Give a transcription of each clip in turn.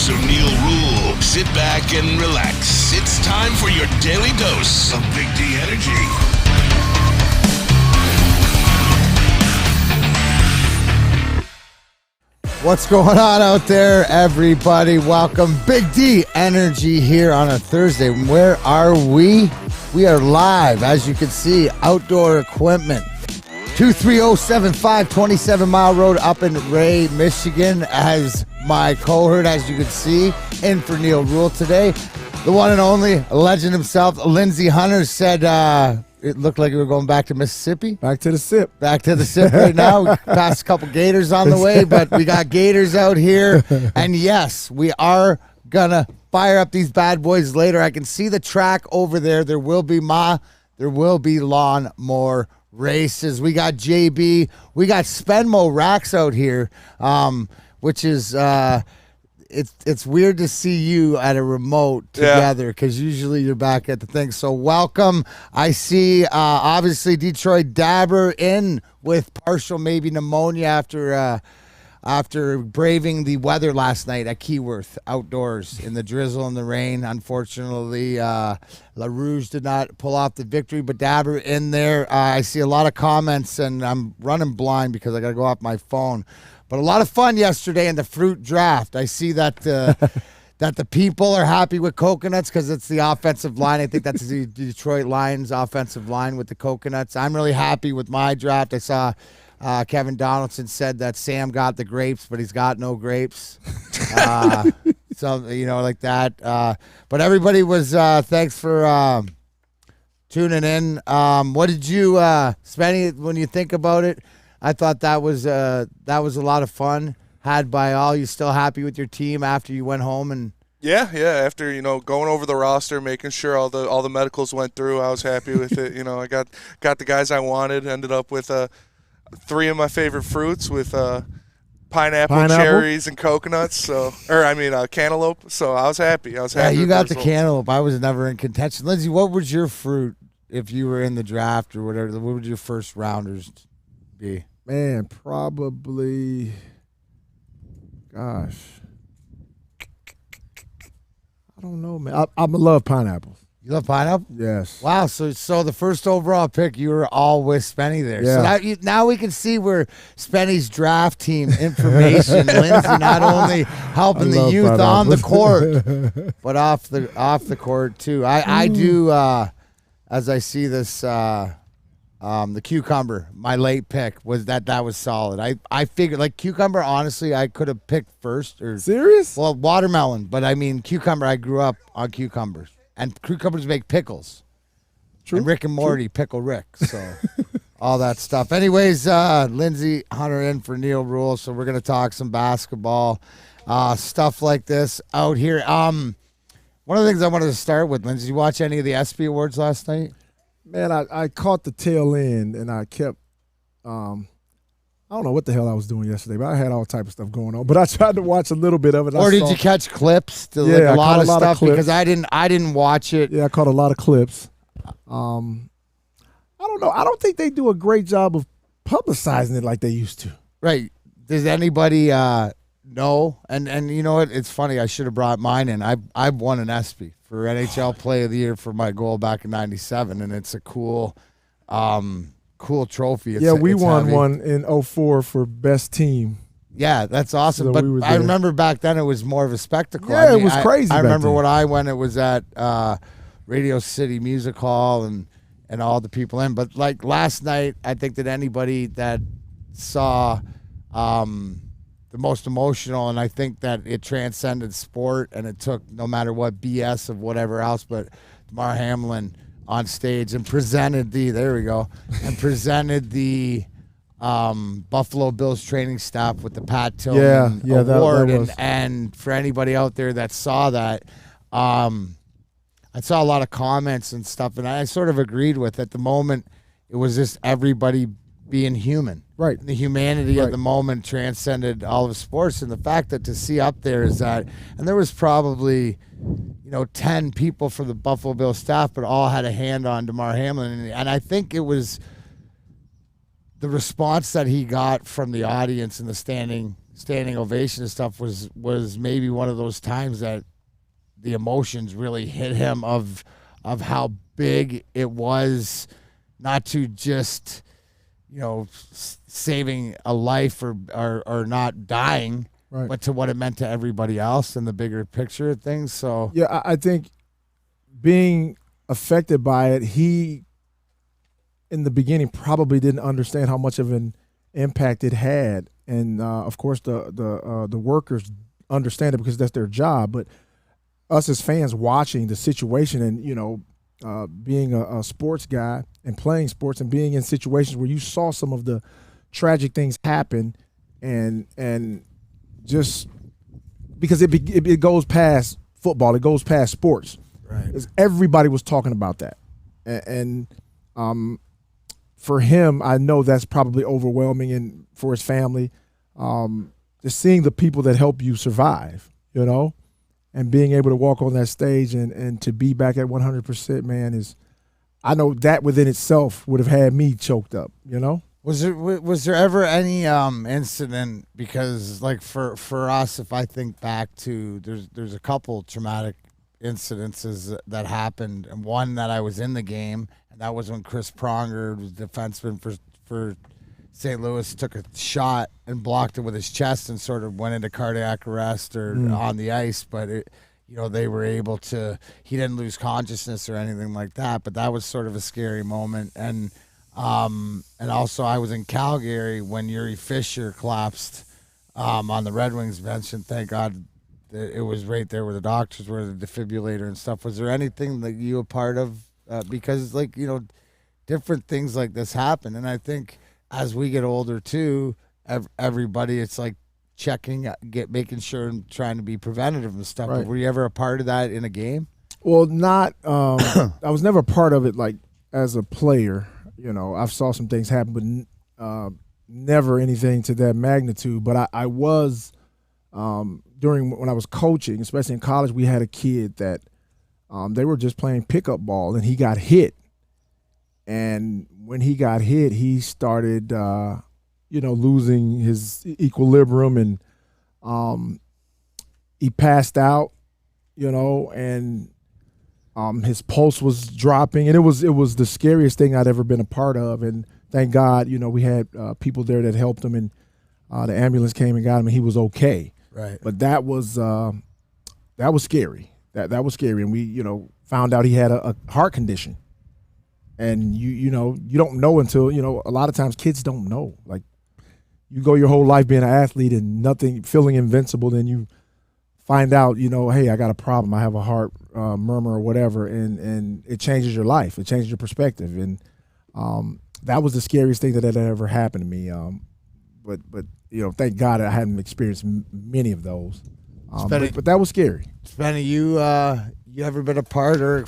So Neil Rule, sit back and relax. It's time for your daily dose of Big D energy. What's going on out there, everybody? Welcome. Big D Energy here on a Thursday. Where are we? We are live, as you can see, outdoor equipment. 23075 27 Mile Road up in Ray, Michigan. As my cohort, as you can see, in for Neil Rule today. The one and only legend himself, Lindsey Hunter, said it looked like we were going back to Mississippi. Back to the sip. Back to the sip right now. We passed a couple gators on the way, but we got gators out here. And yes, we are going to fire up these bad boys later. I can see the track over there. There will be lawn more races. We got JB. We got Spenmo Racks out here, which is it's weird to see you at a remote together because usually you're back at the thing. So welcome. I see obviously Detroit Dabber in with partial maybe pneumonia after braving the weather last night at Keyworth outdoors in the drizzle and the rain. Unfortunately, La Rouge did not pull off the victory, but Dabber in there. I see a lot of comments, and I'm running blind because I got to go off my phone. But a lot of fun yesterday in the fruit draft. I see that that the people are happy with coconuts because it's the offensive line. I think that's the Detroit Lions offensive line with the coconuts. I'm really happy with my draft. I saw Kevin Donaldson said that Sam got the grapes, but he's got no grapes. So, like that. But everybody was, thanks for tuning in. What did you, Spenny, when you think about it? I thought that was a lot of fun had by all. You still happy with your team after you went home and? Yeah. After going over the roster, making sure all the medicals went through, I was happy with it. I got the guys I wanted. Ended up with 3 of my favorite fruits with pineapple, cherries, and coconuts. Cantaloupe. So I was happy. Yeah, you got the cantaloupe. I was never in contention. Lindsey, what was your fruit if you were in the draft or whatever? What would your first rounders be? Man, probably, gosh, I don't know, man. I love pineapples. You love pineapple? Yes. Wow. So the first overall pick, you were all with Spenny there. Yeah. So now we can see where Spenny's draft team information, Lindsey, not only helping the youth on the court, but off the court too. I do. As I see this, the cucumber, my late pick was that was solid. I figured like cucumber. Honestly, I could have picked first or serious. Well, watermelon, but I mean cucumber. I grew up on cucumbers. And cucumbers make pickles. True. And Rick and Morty, Pickle Rick. So all that stuff. Anyways, Lindsey Hunter in for Neil Rule. So we're going to talk some basketball, stuff like this out here. One of the things I wanted to start with, Lindsey, did you watch any of the ESPY Awards last night? Man, I caught the tail end, and I kept I don't know what the hell I was doing yesterday, but I had all type of stuff going on. But I tried to watch a little bit of it. Or did you catch clips? A lot of stuff because I didn't watch it. Yeah, I caught a lot of clips. I don't know. I don't think they do a great job of publicizing it like they used to. Right. Does anybody know? And you know what? It's funny. I should have brought mine in. I've won an ESPY for NHL Play of the Year for my goal back in '97, and it's a cool trophy. We won heavy. One in 2004 for best team. Yeah, that's awesome. So but I remember back then it was more of a spectacle. Yeah, it was crazy. I remember when I went, it was at Radio City Music Hall and all the people in. But like last night, I think that anybody that saw the most emotional, and I think that it transcended sport and it took no matter what BS of whatever else, but Damar Hamlin on stage and presented the Buffalo Bills training staff with the Pat Tillman award. That was. And for anybody out there that saw that, I saw a lot of comments and stuff, and I sort of agreed with at the moment. It was just everybody being human. Right. The humanity of the moment transcended all of sports. And the fact that to see up there is that, and there was probably, 10 people from the Buffalo Bills staff, but all had a hand on Damar Hamlin. And I think it was the response that he got from the audience and the standing standing ovation and stuff was maybe one of those times that the emotions really hit him of how big it was, not to just, saving a life or not dying, Right. but to what it meant to everybody else and the bigger picture of things. So Yeah, I think being affected by it, he in the beginning probably didn't understand how much of an impact it had, and of course the workers understand it because that's their job. But us as fans watching the situation, and being a sports guy and playing sports and being in situations where you saw some of the tragic things happen, and just because it goes past football, it goes past sports. right, Because everybody was talking about that, and for him, I know that's probably overwhelming, and for his family, just seeing the people that help you survive, and being able to walk on that stage and to be back at 100%, man, I know that within itself would have had me choked up, Was there ever any incident, because like for us, if I think back to there's a couple traumatic incidences that happened, and one that I was in the game, and that was when Chris Pronger, was defenseman for St. Louis, took a shot and blocked it with his chest and sort of went into cardiac arrest or on the ice, but they were able to. He didn't lose consciousness or anything like that, but that was sort of a scary moment. And also I was in Calgary when Yuri Fisher collapsed on the Red Wings bench, and thank God that it was right there where the doctors were, the defibrillator and stuff. Was there anything that you were part of? Because different things like this happen, and I think as we get older too, everybody, it's like making sure and trying to be preventative and stuff. Right. But were you ever a part of that in a game? Well, not. I was never a part of it, like as a player. I've saw some things happen, but never anything to that magnitude. But I was when I was coaching, especially in college. We had a kid that they were just playing pickup ball, and he got hit. And when he got hit, he started, losing his equilibrium, and he passed out, and his pulse was dropping, and it was the scariest thing I'd ever been a part of. And thank God, we had people there that helped him, and the ambulance came and got him, and he was okay. Right. But that was scary. That was scary, and we found out he had a heart condition. And you don't know until a lot of times kids don't know. Like, you go your whole life being an athlete and nothing, feeling invincible, then you find out, hey, I got a problem. I have a heart murmur or whatever, and it changes your life. It changes your perspective, and that was the scariest thing that had ever happened to me. But thank God I hadn't experienced many of those. But that was scary. Spenny, you ever been a part or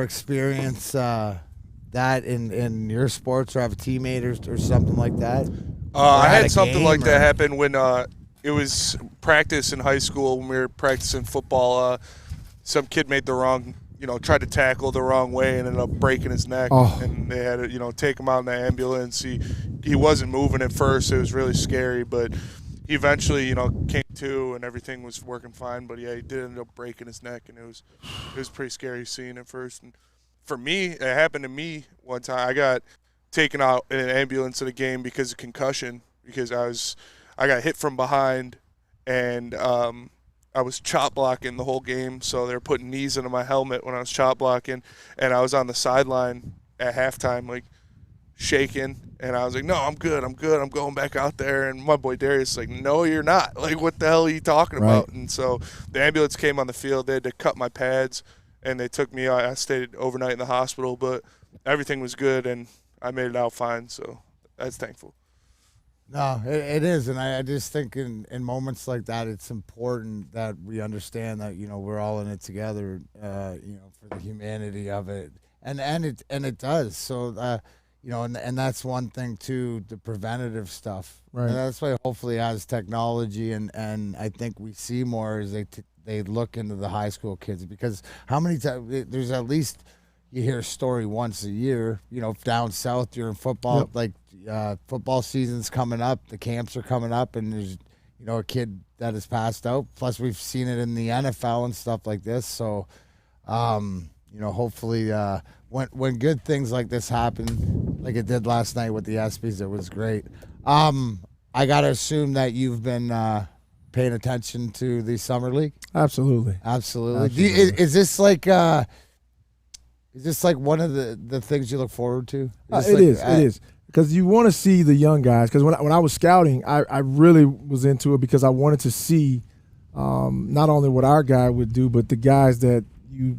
experience that in your sports, or have a teammate or something like that? I had something like that happen when it was practice in high school when we were practicing football. Some kid made the wrong, tried to tackle the wrong way and ended up breaking his neck. And they had to, take him out in the ambulance. He wasn't moving at first. It was really scary, but he eventually, came to and everything was working fine. But yeah, he did end up breaking his neck, and it was pretty scary seeing at first. And for me, it happened to me one time. I got taken out in an ambulance at a game because of concussion, because I got hit from behind, and I was chop blocking the whole game. So they were putting knees into my helmet when I was chop blocking, and I was on the sideline at halftime, like shaking, and I was like, no, I'm good, I'm going back out there. And my boy Darius is like, no, you're not. Like, what the hell are you talking about? And so the ambulance came on the field. They had to cut my pads, and they took me out. I stayed overnight in the hospital, but everything was good, and I made it out fine, so that's thankful. No, it is, and I just think in moments like that, it's important that we understand that we're all in it together, for the humanity of it, and it does. So and that's one thing too, the preventative stuff. Right. And that's why hopefully as technology and I think we see more as they look into the high school kids, because how many times there's at least you hear a story once a year. You know, down south during football, football season's coming up, the camps are coming up, and there's a kid that has passed out. Plus, we've seen it in the NFL and stuff like this. So, hopefully, when good things like this happen, like it did last night with the ESPYs, it was great. I gotta assume that you've been paying attention to the summer league. Absolutely. Is this like one of the things you look forward to? It is. Because you want to see the young guys. Because when I was scouting, I really was into it because I wanted to see not only what our guy would do, but the guys that you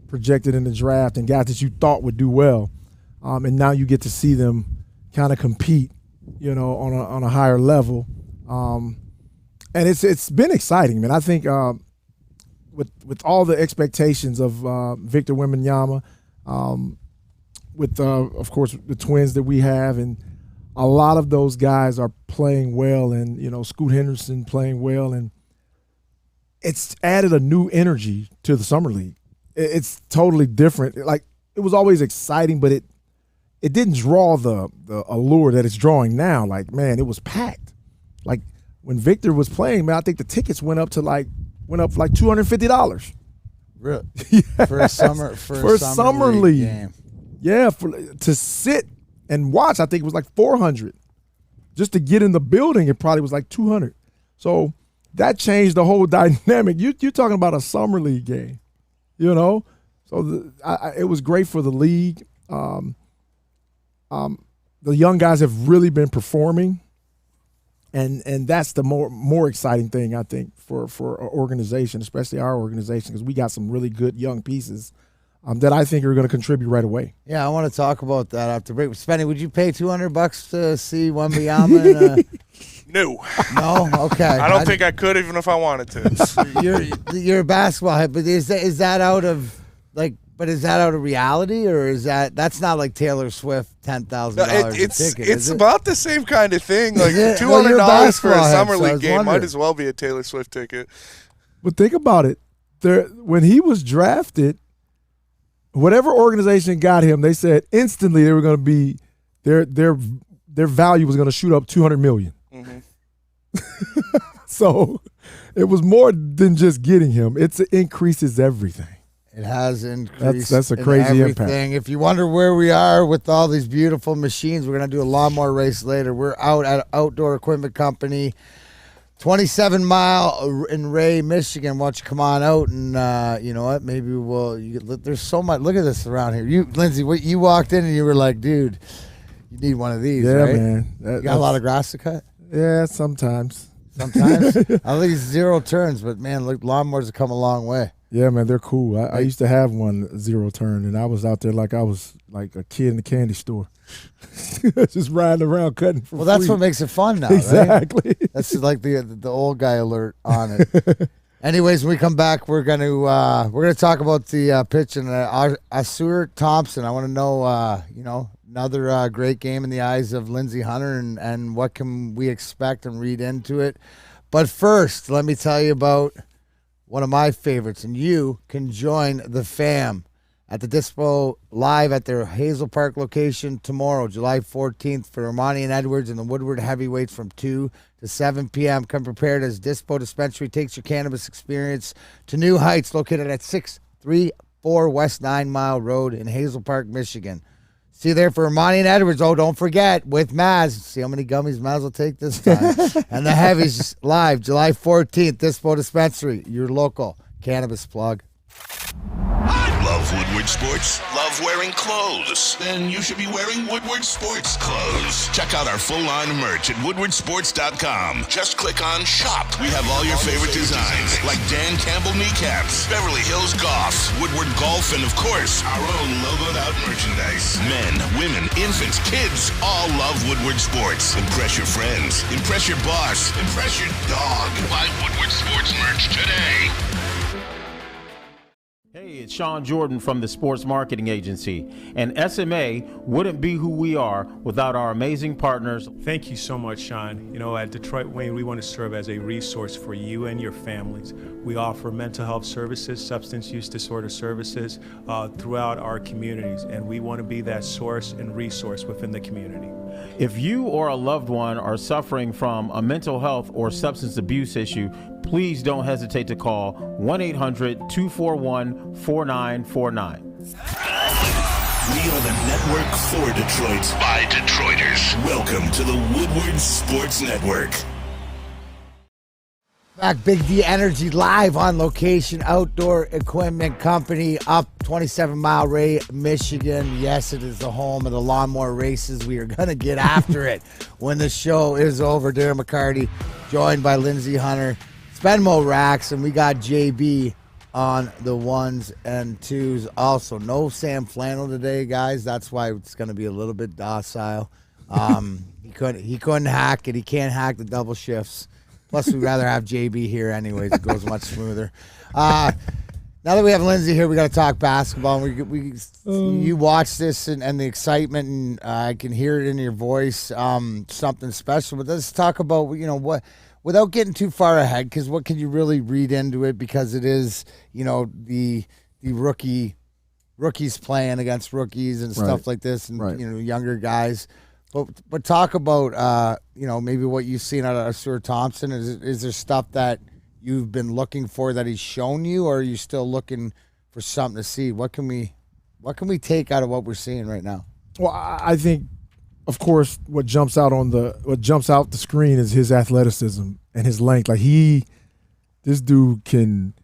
projected in the draft and guys that you thought would do well. And now you get to see them kind of compete, on a higher level. And it's been exciting, man. I think with all the expectations of Victor Wembanyama, with of course the twins that we have, and a lot of those guys are playing well, and Scoot Henderson playing well, and it's added a new energy to the summer league. It's totally different. Like, it was always exciting, but it didn't draw the allure that it's drawing now. Like, man, it was packed. Like, when Victor was playing, man, I think the tickets went up like $250. Really? Yes. For a summer league game. Yeah, to sit and watch, I think it was like $400. Just to get in the building, it probably was like $200. So that changed the whole dynamic. You're talking about a summer league game, So it was great for the league. The young guys have really been performing, and that's the more exciting thing, I think, for our organization, especially our organization, because we got some really good young pieces that I think are going to contribute right away. Yeah, I want to talk about that after break. Spenny, would you pay $200 to see Wembanyama? No. No? Okay. I don't think I could, even if I wanted to. You're a basketball head, but is that out of reality, or that's not like Taylor Swift $10,000 a ticket? It's about the same kind of thing. Like $200 for a summer league game might as well be a Taylor Swift ticket. But think about it. When he was drafted, whatever organization got him, they said instantly they were going to be their value was going to shoot up $200 million. Mm-hmm. So it was more than just getting him. It increases everything. It has increased. That's a crazy impact. If you wonder where we are with all these beautiful machines, we're going to do a lawnmower race later. We're out at Outdoor Equipment Company, 27 Mile in Ray, Michigan. Why don't you come on out and, you know what, maybe there's so much. Look at this around here. Lindsay, you walked in and you were like, dude, you need one of these, right? Yeah, man. You got a lot of grass to cut? Yeah, sometimes. At least 0 turns, but man, look, lawnmowers have come a long way. Yeah, man, they're cool. I used to have one 0 turn, and I was out there like I was like a kid in the candy store, just riding around cutting for free. That's what makes it fun now, exactly. Right? That's like the old guy alert on it. Anyways, when we come back, we're gonna talk about the pitch and Asur Thompson. I want to know, another great game in the eyes of Lindsey Hunter, and what can we expect and read into it. But first, let me tell you about one of my favorites, and you can join the fam at the Dispo live at their Hazel Park location tomorrow, July 14th, for Ermanni and Edwards and the Woodward heavyweights from 2 to 7 p.m. Come prepared as Dispo Dispensary takes your cannabis experience to new heights, located at 634 West 9 Mile Road in Hazel Park, Michigan. See you there for Ermanni and Edwards. Oh, don't forget, with Maz. See how many gummies Maz will take this time. And the Heavies live, July 14th, Dispo Dispensary, your local cannabis plug. Love Woodward Sports? Love wearing clothes? Then you should be wearing Woodward Sports clothes. Check out our full line of merch at woodwardsports.com. Just click on Shop. We have all your favorite designs, like Dan Campbell kneecaps, Beverly Hills Golf, Woodward Golf, and of course, our own logoed out merchandise. Men, women, infants, kids all love Woodward Sports. Impress your friends. Impress your boss. Impress your dog. Buy Woodward Sports merch today. Hey, it's Sean Jordan from the Sports Marketing Agency, and SMA wouldn't be who we are without our amazing partners. Thank you so much, Sean. You know, at Detroit Wayne, we want to serve as a resource for you and your families. We offer mental health services, substance use disorder services throughout our communities, and we want to be that source and resource within the community. If you or a loved one are suffering from a mental health or substance abuse issue, please don't hesitate to call 1-800-241-4949. We are the network for Detroit by Detroiters. Welcome to the Woodward Sports Network. Back, Big D Energy live on location, Outdoor Equipment Company, up 27 Mile Ray, Michigan. Yes, it is the home of the lawnmower races. We are going to get after it when the show is over. Darren McCarty, joined by Lindsey Hunter, Spenmo Racks, and we got JB on the ones and twos. Also, no Sam Flannel today, guys. That's why it's going to be a little bit docile. He couldn't hack it. He can't hack the double shifts. Plus, we'd rather have JB here anyways. It goes much smoother. Now that we have Lindsey here, we got to talk basketball. You watch this and the excitement, and I can hear it in your voice, something special. But let's talk about, what, without getting too far ahead, because what can you really read into it? Because it is, the rookies playing against rookies and stuff like this, and younger guys. But talk about maybe what you've seen out of Stuart Thompson. Is there stuff that you've been looking for that he's shown you, or are you still looking for something to see? What can we take out of what we're seeing right now? Well, I think, of course, what jumps out the screen is his athleticism and his length. Like this dude can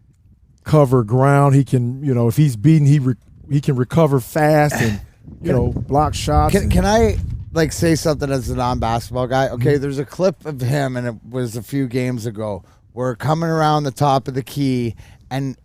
cover ground. He can, if he's beaten, he can recover fast and block shots. Can I say something as a non-basketball guy? Okay, there's a clip of him, and it was a few games ago, where coming around the top of the key, and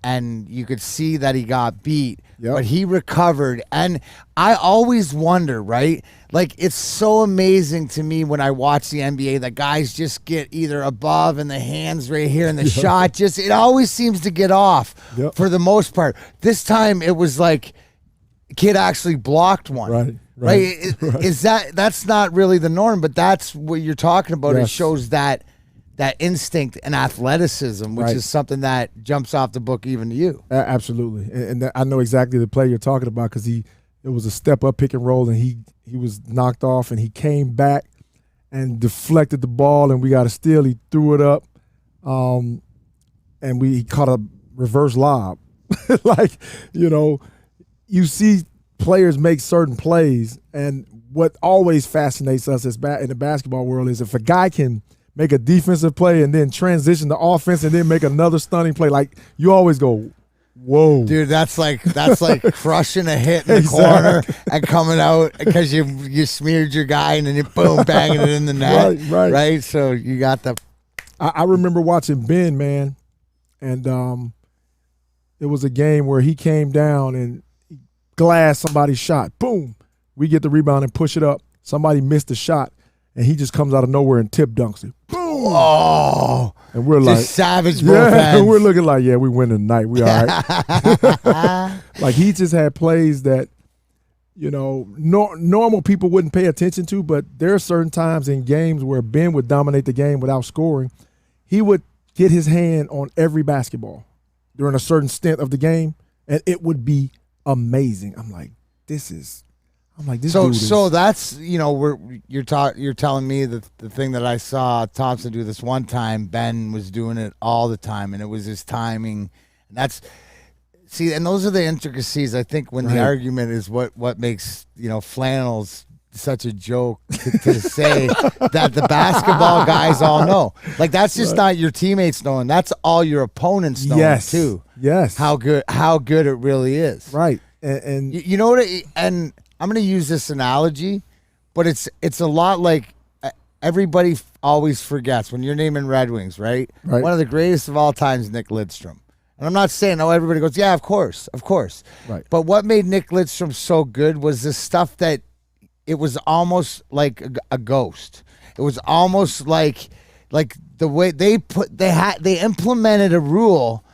you could see that he got beat, but he recovered. And I always wonder, right? Like, it's so amazing to me when I watch the NBA that guys just get either above and the hands right here and the shot it always seems to get off for the most part. This time it was like kid actually blocked one. Right. Is that's not really the norm, but that's what you're talking about. Yes. It shows that instinct and athleticism, which is something that jumps off the book even to you. Absolutely. And I know exactly the play you're talking about, because it was a step up pick and roll, and he was knocked off, and he came back and deflected the ball, and we got a steal. He threw it up, and he caught a reverse lob. You see players make certain plays, and what always fascinates us in the basketball world is if a guy can make a defensive play and then transition to offense and then make another stunning play, like, you always go, whoa. Dude, that's like crushing a hit in the corner and coming out because you smeared your guy and then you boom, banging it in the net. Right. So you got the I remember watching Ben, man, and it was a game where he came down and glass somebody's shot. Boom. We get the rebound and push it up. Somebody missed the shot, and he just comes out of nowhere and tip dunks it. Boom. Oh. And we're just like, savage both ends. And we're looking like, we win tonight. We all right. Like, he just had plays that, normal people wouldn't pay attention to, but there are certain times in games where Ben would dominate the game without scoring. He would get his hand on every basketball during a certain stint of the game, and it would be amazing. I'm like, this dude is. So that's, you're telling me that the thing that I saw Thompson do this one time, Ben was doing it all the time, and it was his timing. And and those are the intricacies. I think when the argument is what makes, flannels such a joke to say that the basketball guys all know. Like, that's just not your teammates knowing. That's all your opponents knowing too. Yes. How good it really is. Right. And you know what? And I'm going to use this analogy, but it's a lot like everybody always forgets when you're naming Red Wings, right? One of the greatest of all time is Nick Lidstrom. And I'm not saying, everybody goes, yeah, of course. Right. But what made Nick Lidstrom so good was the stuff that it was almost like a ghost. It was almost like the way they implemented a rule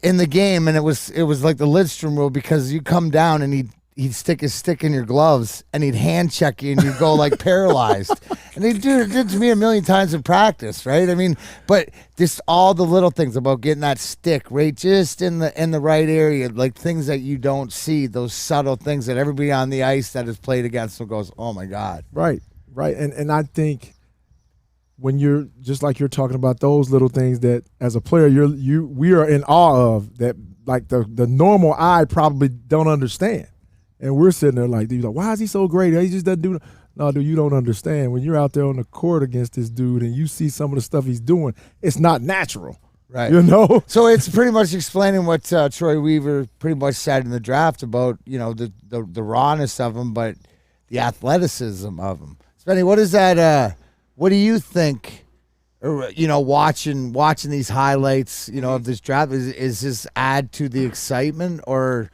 in the game, and it was like the Lidstrom rule, because you come down and he'd stick his stick in your gloves and he'd hand check you and you'd go like paralyzed. And he did it to me a million times in practice, right? I mean, but just all the little things about getting that stick right just in the right area, like things that you don't see, those subtle things that everybody on the ice that has played against him goes, oh my God. Right. And I think when you're just like you're talking about those little things that as a player we are in awe of, that like the normal eye probably don't understand. And we're sitting there like, dude, why is he so great? He just doesn't do it. No, dude, you don't understand. When you're out there on the court against this dude and you see some of the stuff he's doing, it's not natural. Right. You know? So it's pretty much explaining what Troy Weaver pretty much said in the draft about, the rawness of him, but the athleticism of him. Spenny, what is that? What do you think, or, watching these highlights, of this draft, is this add to the excitement, or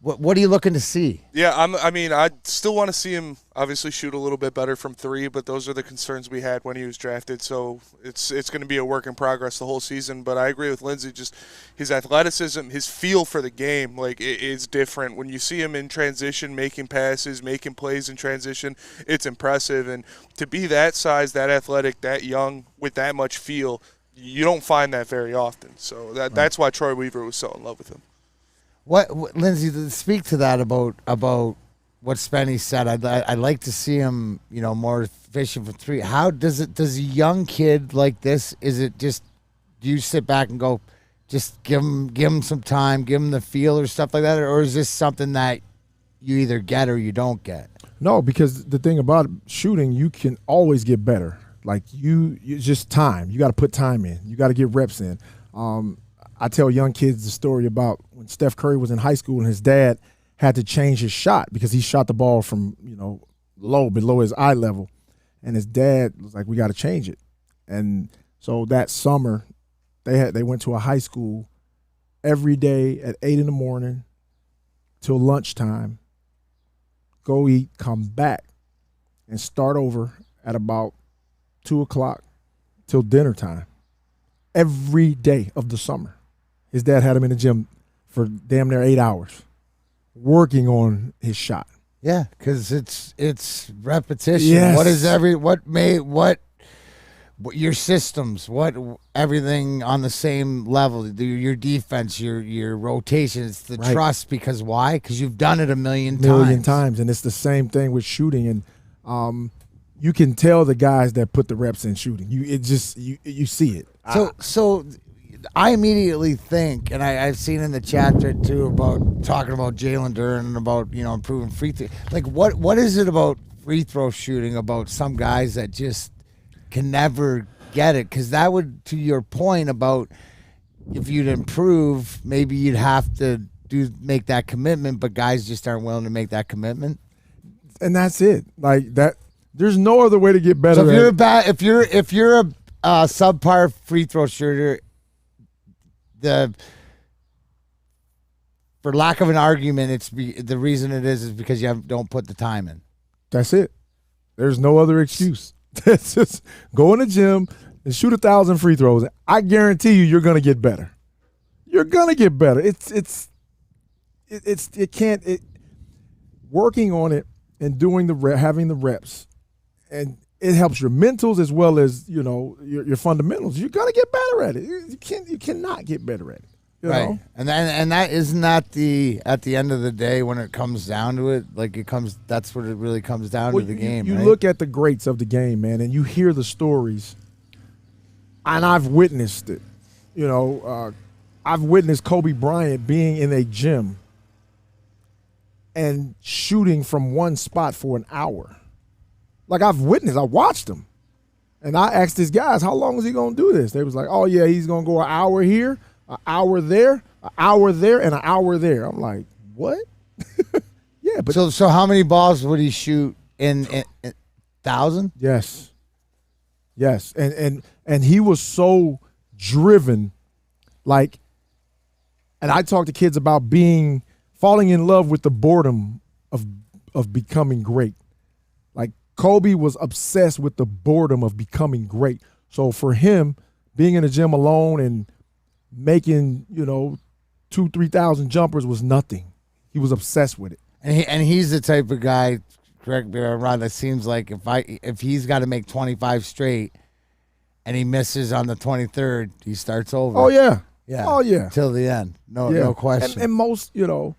what are you looking to see? Yeah, I still want to see him obviously shoot a little bit better from three, but those are the concerns we had when he was drafted. So it's going to be a work in progress the whole season. But I agree with Lindsay, just his athleticism, his feel for the game, like it is different. When you see him in transition, making passes, making plays in transition, it's impressive. And to be that size, that athletic, that young, with that much feel, you don't find that very often. So that's why Troy Weaver was so in love with him. What Lindsay, to speak to that about what Spenny said, I'd like to see him, more efficient for three. How does a young kid like this, is it just, do you sit back and go, just give him some time, give him the feel or stuff like that, or is this something that you either get or you don't get? No, because the thing about shooting, you can always get better. Like you just time. You got to put time in. You got to get reps in. I tell young kids the story about when Steph Curry was in high school and his dad had to change his shot because he shot the ball from, below his eye level. And his dad was like, we got to change it. And so that summer they went to a high school every day at 8 a.m. till lunchtime, go eat, come back, and start over at about 2 o'clock till dinner time every day of the summer. His dad had him in the gym for damn near 8 hours working on his shot. Yeah, because it's repetition. Yes. What your systems, what everything on the same level, your defense, your rotation, it's the trust. Because why? Because you've done it a million times. And it's the same thing with shooting. And you can tell the guys that put the reps in shooting. You see it. So I immediately think, and I've seen in the chat there too about talking about Jalen Duren and about improving free throw. Like what is it about free throw shooting about some guys that just can never get it? Because that would, to your point about if you'd improve, maybe you'd have to make that commitment, but guys just aren't willing to make that commitment. And that's it. Like that. There's no other way to get better. So if you're a subpar free throw shooter, for lack of an argument, the reason it is because you don't put the time in. That's it. There's no other excuse. It's just go in the gym and shoot 1,000 free throws. I guarantee you're gonna get better. You're gonna get better. Working on it and doing having the reps, and it helps your mentals as well as your fundamentals. You're gonna get better at it. You cannot get better at it. You know? And that isn't that at the end of the day when it comes down to it, that's what it really comes down to the game. You right? look at the greats of the game, man, and you hear the stories, and I've witnessed it. I've witnessed Kobe Bryant being in a gym and shooting from one spot for an hour. Like I watched him. And I asked these guys, how long is he going to do this? They was like, oh, yeah, he's going to go an hour here, an hour there, an hour there, and an hour there. I'm like, what? Yeah. But So how many balls would he shoot in 1,000? Yes. And he was so driven, like, and I talk to kids about falling in love with the boredom of becoming great. Like Kobe was obsessed with the boredom of becoming great. So for him, being in the gym alone and making 2,000-3,000 jumpers was nothing. He was obsessed with it. And he's the type of guy, correct me if I'm wrong, that seems like if he's got to make 25 straight and he misses on the 23rd, he starts over. Oh yeah. Yeah. Oh yeah. Till the end. No question. And most, and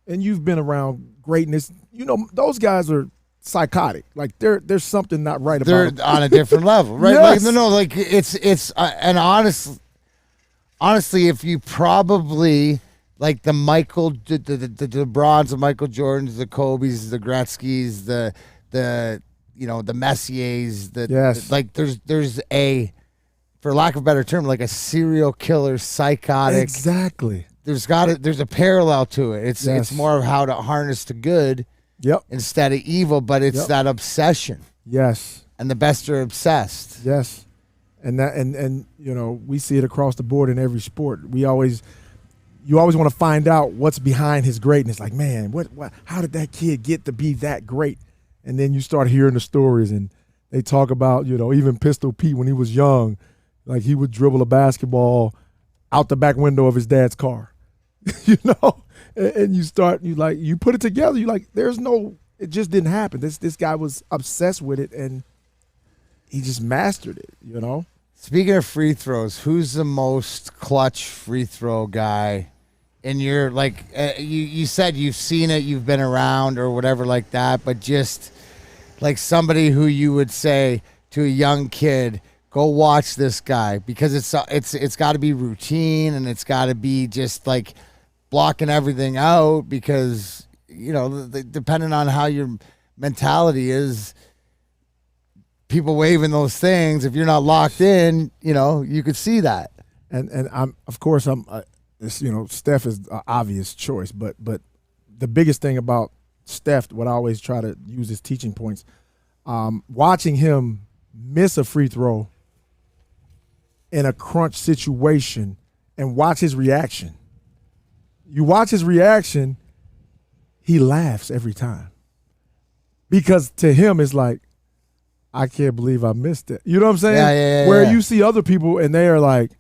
you've been around greatness, those guys are psychotic. Like there's something not right about them. They're on a different level, right? Yes. Like it's and honestly, if you probably like the LeBrons, the Michael Jordans, the Kobes, the Gretzkys, the Messiers, Yes. like there's a, for lack of a better term, like a serial killer, psychotic. Exactly. There's a parallel to it. It's more of how to harness the good Yep. instead of evil, but it's Yep. that obsession. Yes. And the best are obsessed. Yes. And we see it across the board in every sport. You always want to find out what's behind his greatness. Like, man, what how did that kid get to be that great? And then you start hearing the stories, and they talk about, even Pistol Pete when he was young, like he would dribble a basketball out the back window of his dad's car. And you put it together, it just didn't happen. This guy was obsessed with it, and he just mastered it, Speaking of free throws, who's the most clutch free throw guy in your, you said you've seen it, you've been around or whatever like that, but just like somebody who you would say to a young kid, go watch this guy, because it's got to be routine, and it's got to be just like blocking everything out, because depending on how your mentality is, people waving those things, if you're not locked in, you could see that. And I'm Steph is an obvious choice, but the biggest thing about Steph, what I always try to use as teaching points, watching him miss a free throw in a crunch situation and watch his reaction. You watch his reaction, he laughs every time. Because to him, it's like, I can't believe I missed it. You know what I'm saying? Yeah. Where you see other people and they are like,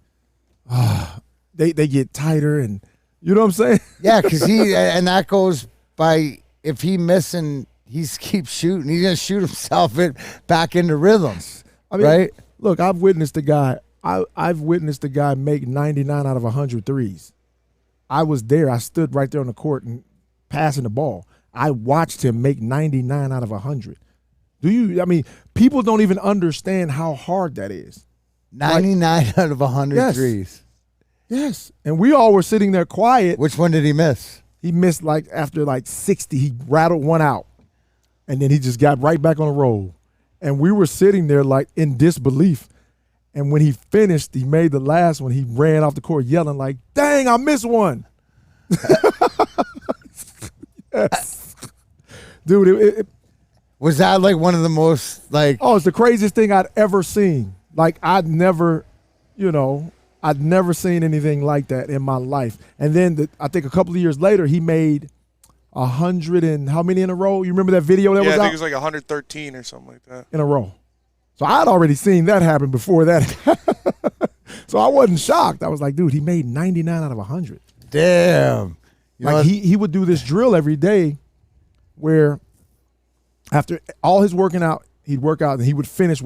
they get tighter, and you know what I'm saying? Yeah, because and that goes by, if he missing, he keeps shooting, he's going to shoot himself back into rhythms, right? Look, I've witnessed a guy make 99 out of 100 threes. I was there. I stood right there on the court and passing the ball. I watched him make 99 out of 100. People don't even understand how hard that is. 99 out of 100 threes. Yes. And we all were sitting there quiet. Which one did he miss? He missed after 60, he rattled one out. And then he just got right back on the roll. And we were sitting there in disbelief. And when he finished, he made the last one. He ran off the court yelling like, dang, I missed one. Yes. Dude, was that one of the most it's the craziest thing I'd ever seen. I'd never seen anything like that in my life. And then I think a couple of years later, he made 100 and how many in a row? You remember that video that was out? Yeah, I think it was 113 or something like that. In a row. So I'd already seen that happen before that. So I wasn't shocked. I was like, dude, he made 99 out of 100. Damn. He would do this drill every day where after all his working out, he'd work out and he would finish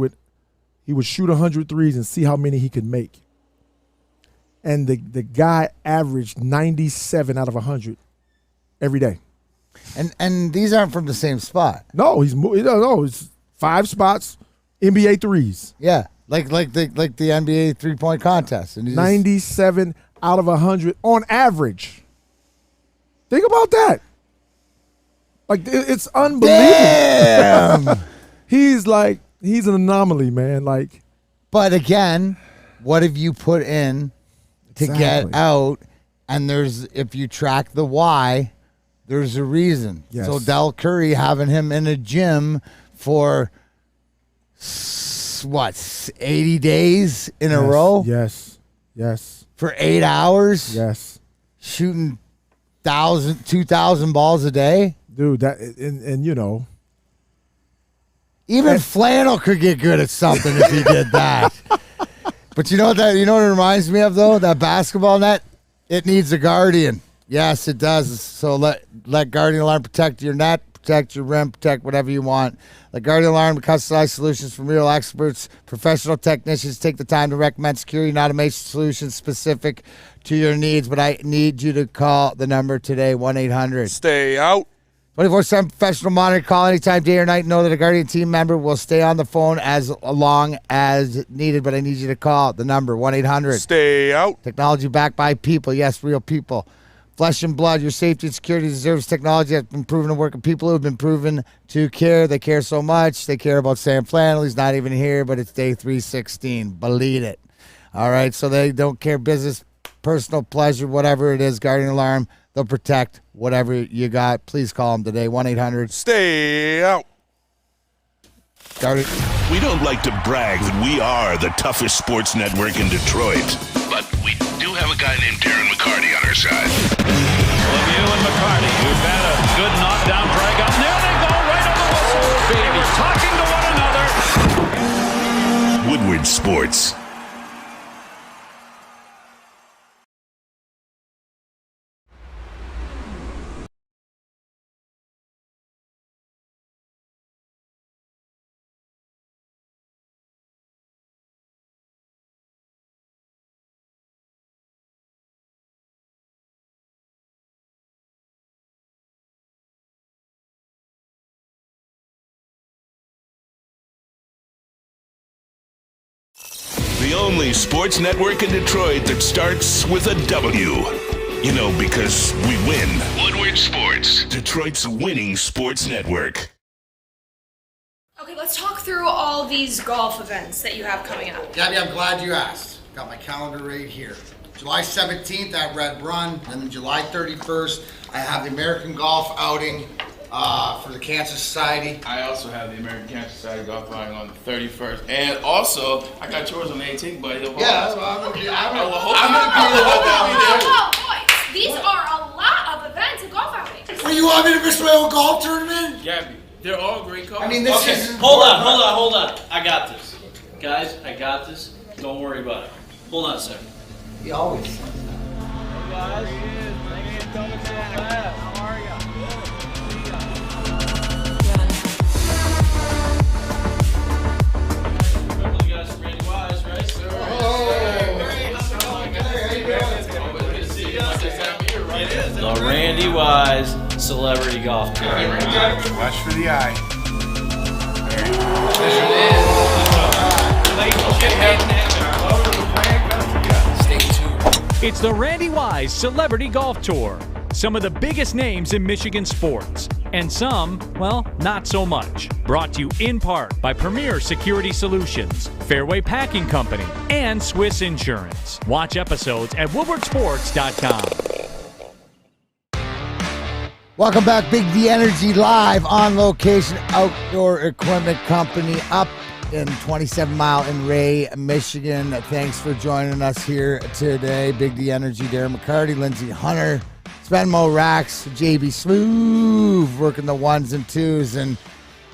he would shoot 100 threes and see how many he could make. And the guy averaged 97 out of 100 every day. And these aren't from the same spot. No, it's 5 spots, NBA threes. Yeah, like the NBA 3-point contest. And 97 out of 100 on average. Think about that. It's unbelievable. Damn. He's an anomaly, man. But again, what have you put in to get out? And if you track the why, there's a reason. Yes. So Del Curry having him in a gym for 80 days in a row? Yes. For 8 hours? Yes. Shooting 2,000 balls a day? Dude, and even Flannel could get good at something if he did that. But you know what it reminds me of, though? That basketball net, it needs a guardian. Yes, it does. So let Guardian Alarm protect your net, protect your rim, protect whatever you want. Let Guardian Alarm customize solutions from real experts. Professional technicians take the time to recommend security and automation solutions specific to your needs. But I need you to call the number today, 1-800. Stay out. 24/7 professional monitoring. Call anytime, day or night. Know that a Guardian team member will stay on the phone as long as needed. But I need you to call the number, 1-800. Stay out. Technology backed by people. Yes, real people. Flesh and blood. Your safety and security deserves technology that's been proven to work with people who have been proven to care. They care so much. They care about Sam Flannel. He's not even here, but it's day 316. Believe it. All right, so they don't care business, personal pleasure, whatever it is. Guardian Alarm. They'll protect whatever you got. Please call them today, 1-800. Stay out. Guardian. We don't like to brag that we are the toughest sports network in Detroit, but we do have a guy named Darren McCarty on our side. Lemieux and McCarty, who've had a good knockdown drag up. There they go, right on the whistle. They were talking to one another. Woodward Sports. The only sports network in Detroit that starts with a W. You know, because we win. Woodward Sports, Detroit's winning sports network. Okay, let's talk through all these golf events that you have coming up. Gabby, I'm glad you asked. Got my calendar right here. July 17th at Red Run, and then July 31st, I have the American Golf Outing for the Cancer Society. I also have the American Cancer Society golf outing on the 31st, and also I got yours on the 18th, buddy. Yeah, I'm gonna be there. Whoa, boys, these are a lot of events and golf outings. Well, you want me to miss my own golf tournament? Gabby, they're all great cars. I mean, this Okay, is... hold on. I got this. Guys, I got this. Don't worry about it. Hold on a second. He always says that. Hey guys, thanks for coming so fast. How are ya? Remember the guys from Randy Wise, right? Sir. The Randy Wise Celebrity Golf Tour. Watch for the eye. Stay tuned. It's the Randy Wise Celebrity Golf Tour. Some of the biggest names in Michigan sports, and some, well, not so much. Brought to you in part by Premier Security Solutions, Fairway Packing Company, and Swiss Insurance. Watch episodes at woodwardsports.com. Welcome back, Big D Energy live on location, Outdoor Equipment Company up in 27 Mile in Ray, Michigan. Thanks for joining us here today. Big D Energy, Darren McCarty, Lindsey Hunter, Svenmo Rax, JB Smooth, working the ones and twos. And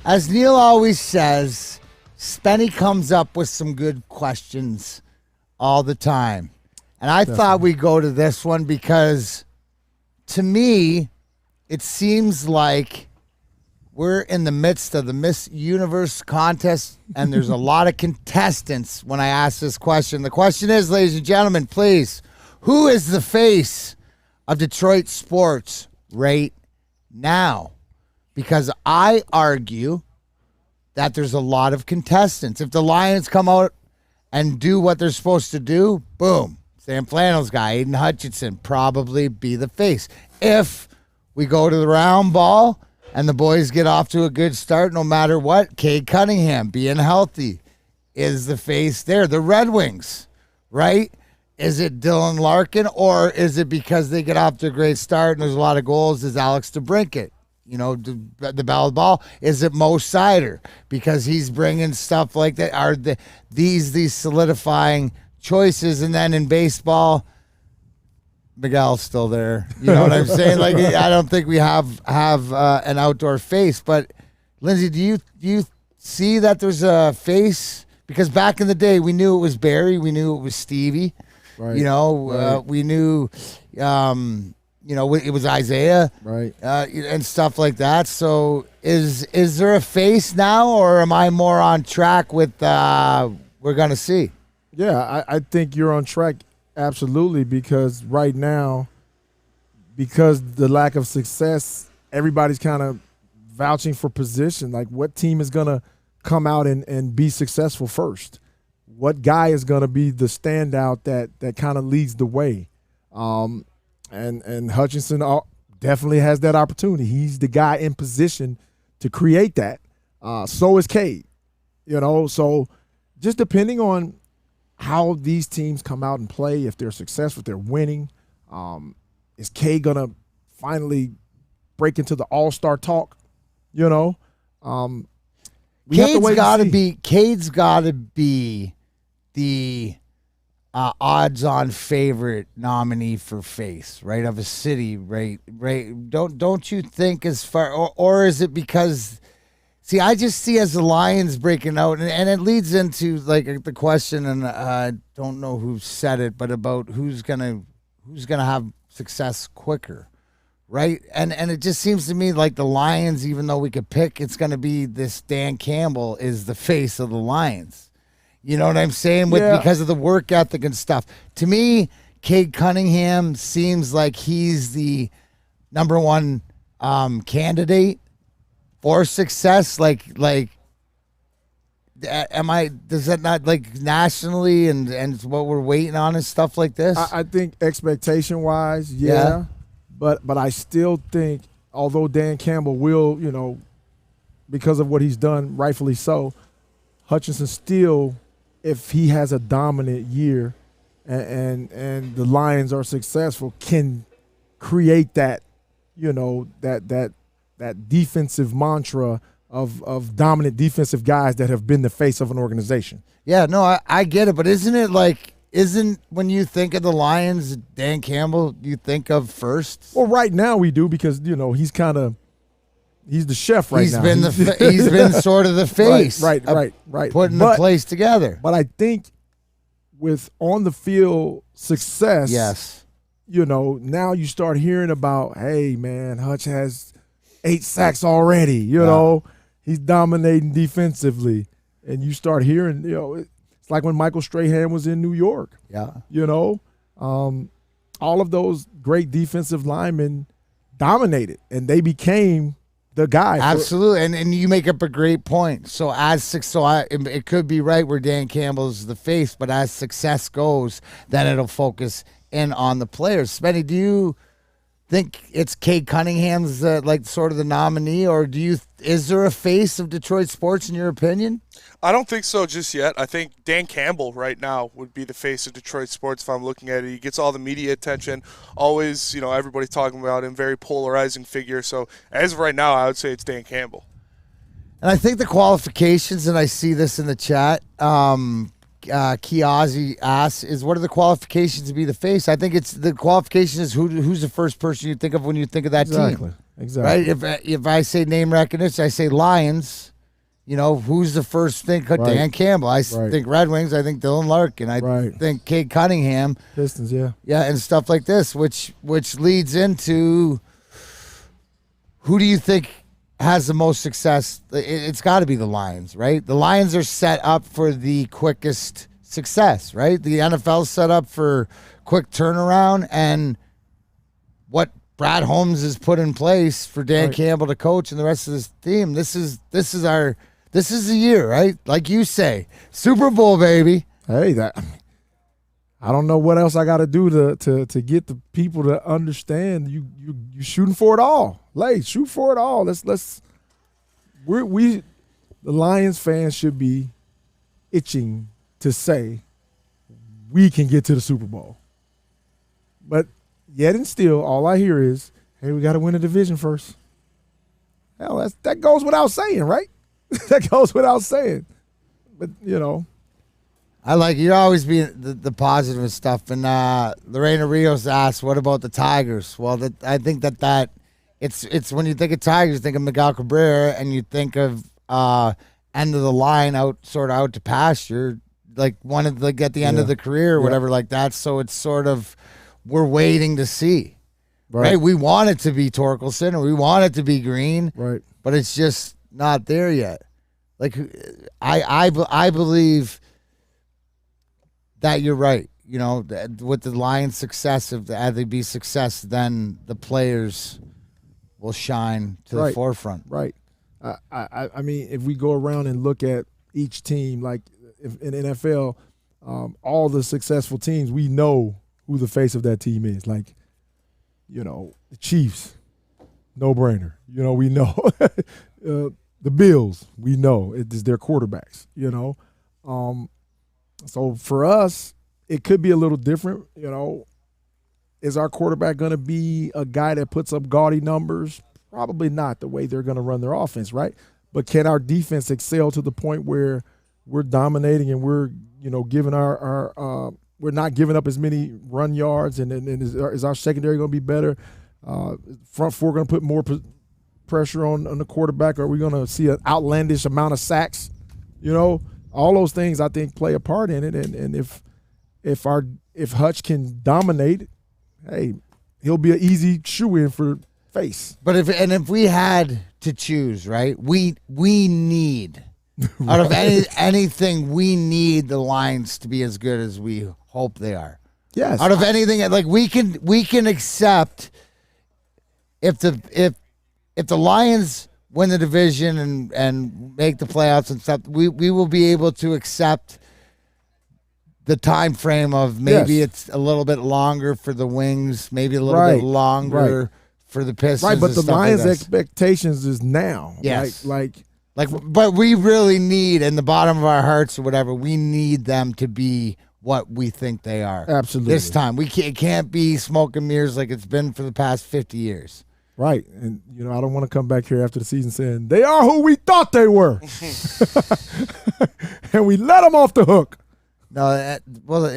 as Neil always says, Spenny comes up with some good questions all the time. And I thought we'd go to this one because, to me, it seems like we're in the midst of the Miss Universe contest, and there's a lot of contestants when I ask this question. The question is, ladies and gentlemen, please, who is the face of Detroit sports right now? Because I argue that there's a lot of contestants. If the Lions come out and do what they're supposed to do, boom, Sam Flannel's guy, Aiden Hutchinson, probably be the face. If we go to the round ball and the boys get off to a good start no matter what, Cade Cunningham being healthy is the face there. The Red Wings, right? Is it Dylan Larkin, or is it because they get off to a great start and there's a lot of goals, is Alex DeBrincat? You know, the ballot ball. Is it Mo Sider because he's bringing stuff like that? Are these solidifying choices? And then in baseball, Miguel's still there. You know what I'm saying? Like, I don't think we have an outdoor face. But Lindsay, do you see that there's a face because back in the day we knew it was Barry, we knew it was Stevie, Right. we knew, it was Isaiah, Right. And stuff like that. So is there a face now, or am I more on track with we're gonna see? Yeah, I think you're on track, absolutely, because right now, because the lack of success, everybody's kind of vouching for position. Like, what team is going to come out and be successful first? What guy is going to be the standout that kind of leads the way? And Hutchinson definitely has that opportunity. He's the guy in position to create that. So is Cade. So just depending on how these teams come out and play, if they're successful, if they're winning, is Cade gonna finally break into the all-star talk? Cade's got to be the odds-on favorite nominee for face, right, of a city, right? Don't you think, as far, or is it because? See, I just see as the Lions breaking out, and it leads into like the question, and I don't know who said it, but about who's gonna have success quicker, right? And it just seems to me like the Lions, even though we could pick, it's gonna be this Dan Campbell is the face of the Lions. You know what I'm saying? Because of the work ethic and stuff. To me, Cade Cunningham seems like he's the number one candidate for success. Does that not, like, nationally and what we're waiting on and stuff like this? I think expectation wise, yeah. But I still think, although Dan Campbell will, because of what he's done, rightfully so, Hutchinson still, if he has a dominant year and the Lions are successful, can create that, that defensive mantra of dominant defensive guys that have been the face of an organization. Yeah, no, I get it, but isn't when you think of the Lions, Dan Campbell, you think of first? Well, right now we do, because he's the chef right now. He's been sort of the face, right, putting the place together. But I think with on the field success, yes, now you start hearing about, hey man, Hutch has 8 sacks already. He's dominating defensively, and you start hearing, it's like when Michael Strahan was in New York. Yeah, all of those great defensive linemen dominated, and they became the guy. Absolutely, and you make up a great point. So it could be right where Dan Campbell's the face, but as success goes, then it'll focus in on the players. Spenny, do you think it's Cade Cunningham's sort of the nominee, or is there a face of Detroit sports in your opinion? I don't think so just yet. I think Dan Campbell right now would be the face of Detroit sports if I'm looking at it. He gets all the media attention, always, everybody talking about him, very polarizing figure. So as of right now, I would say it's Dan Campbell. And I think the qualifications, and I see this in the chat, Kiazi asks, what are the qualifications to be the face? I think it's the qualification is who's the first person you think of when you think of that team. Exactly. Right? If I say name recognition, I say Lions. Who's the first thing? Dan Campbell. I think Red Wings. I think Dylan Larkin. I think Cade Cunningham. Pistons, yeah. Yeah, and stuff like this, which leads into who do you think has the most success? It's got to be the Lions, right? The Lions are set up for the quickest success, right? The NFL's set up for quick turnaround, and what Brad Holmes has put in place for Dan Campbell to coach and the rest of this team. This is the year, right? Like you say, Super Bowl, baby. Hey, I don't know what else I got to do to get the people to understand you shooting for it all. Shoot for it all. The Lions fans should be itching to say we can get to the Super Bowl. But yet and still, all I hear is, hey, we got to win a division first. Hell, that goes without saying, right? That goes without saying. But, I like you always being the positive and stuff. And Lorena Rios asked, what about the Tigers? Well, I think that it's when you think of Tigers, you think of Miguel Cabrera, and you think of end of the line out to pasture, like wanted to get the end of the career or whatever like that. So it's sort of, we're waiting to see. Right. We want it to be Torkelson or we want it to be Green. Right. But it's just not there yet. Like I believe that you're right. You know, with the Lions' success, if they be success, then the players will shine to the forefront. Right. I mean, if we go around and look at each team, like if in NFL, all the successful teams, we know who the face of that team is. Like, you know, the Chiefs, no brainer. You know, we know. The Bills, we know it is their quarterbacks. You know, so for us, it could be a little different. You know, is our quarterback going to be a guy that puts up gaudy numbers? Probably not the way they're going to run their offense, right? But can our defense excel to the point where we're dominating and we're, you know, giving our we're not giving up as many run yards, and is our secondary going to be better? Front four going to put more pressure on the quarterback? Are we going to see an outlandish amount of sacks? You know, all those things I think play a part in it. And if Hutch can dominate, hey, he'll be an easy shoe-in for face. But if we had to choose, right, we need out of anything, we need the Lions to be as good as we hope they are. Yes. Out of anything, like we can accept if the Lions win the division and make the playoffs and stuff, we will be able to accept the time frame of maybe it's a little bit longer for the Wings, maybe a little bit longer for the Pistons. Right, but the Lions' expectations is now. Yes. Like, but we really need, in the bottom of our hearts or whatever, we need them to be what we think they are. Absolutely. This time. It can't be smoke and mirrors like it's been for the past 50 years. Right. And, you know, I don't want to come back here after the season saying, they are who we thought they were. And we let them off the hook. No,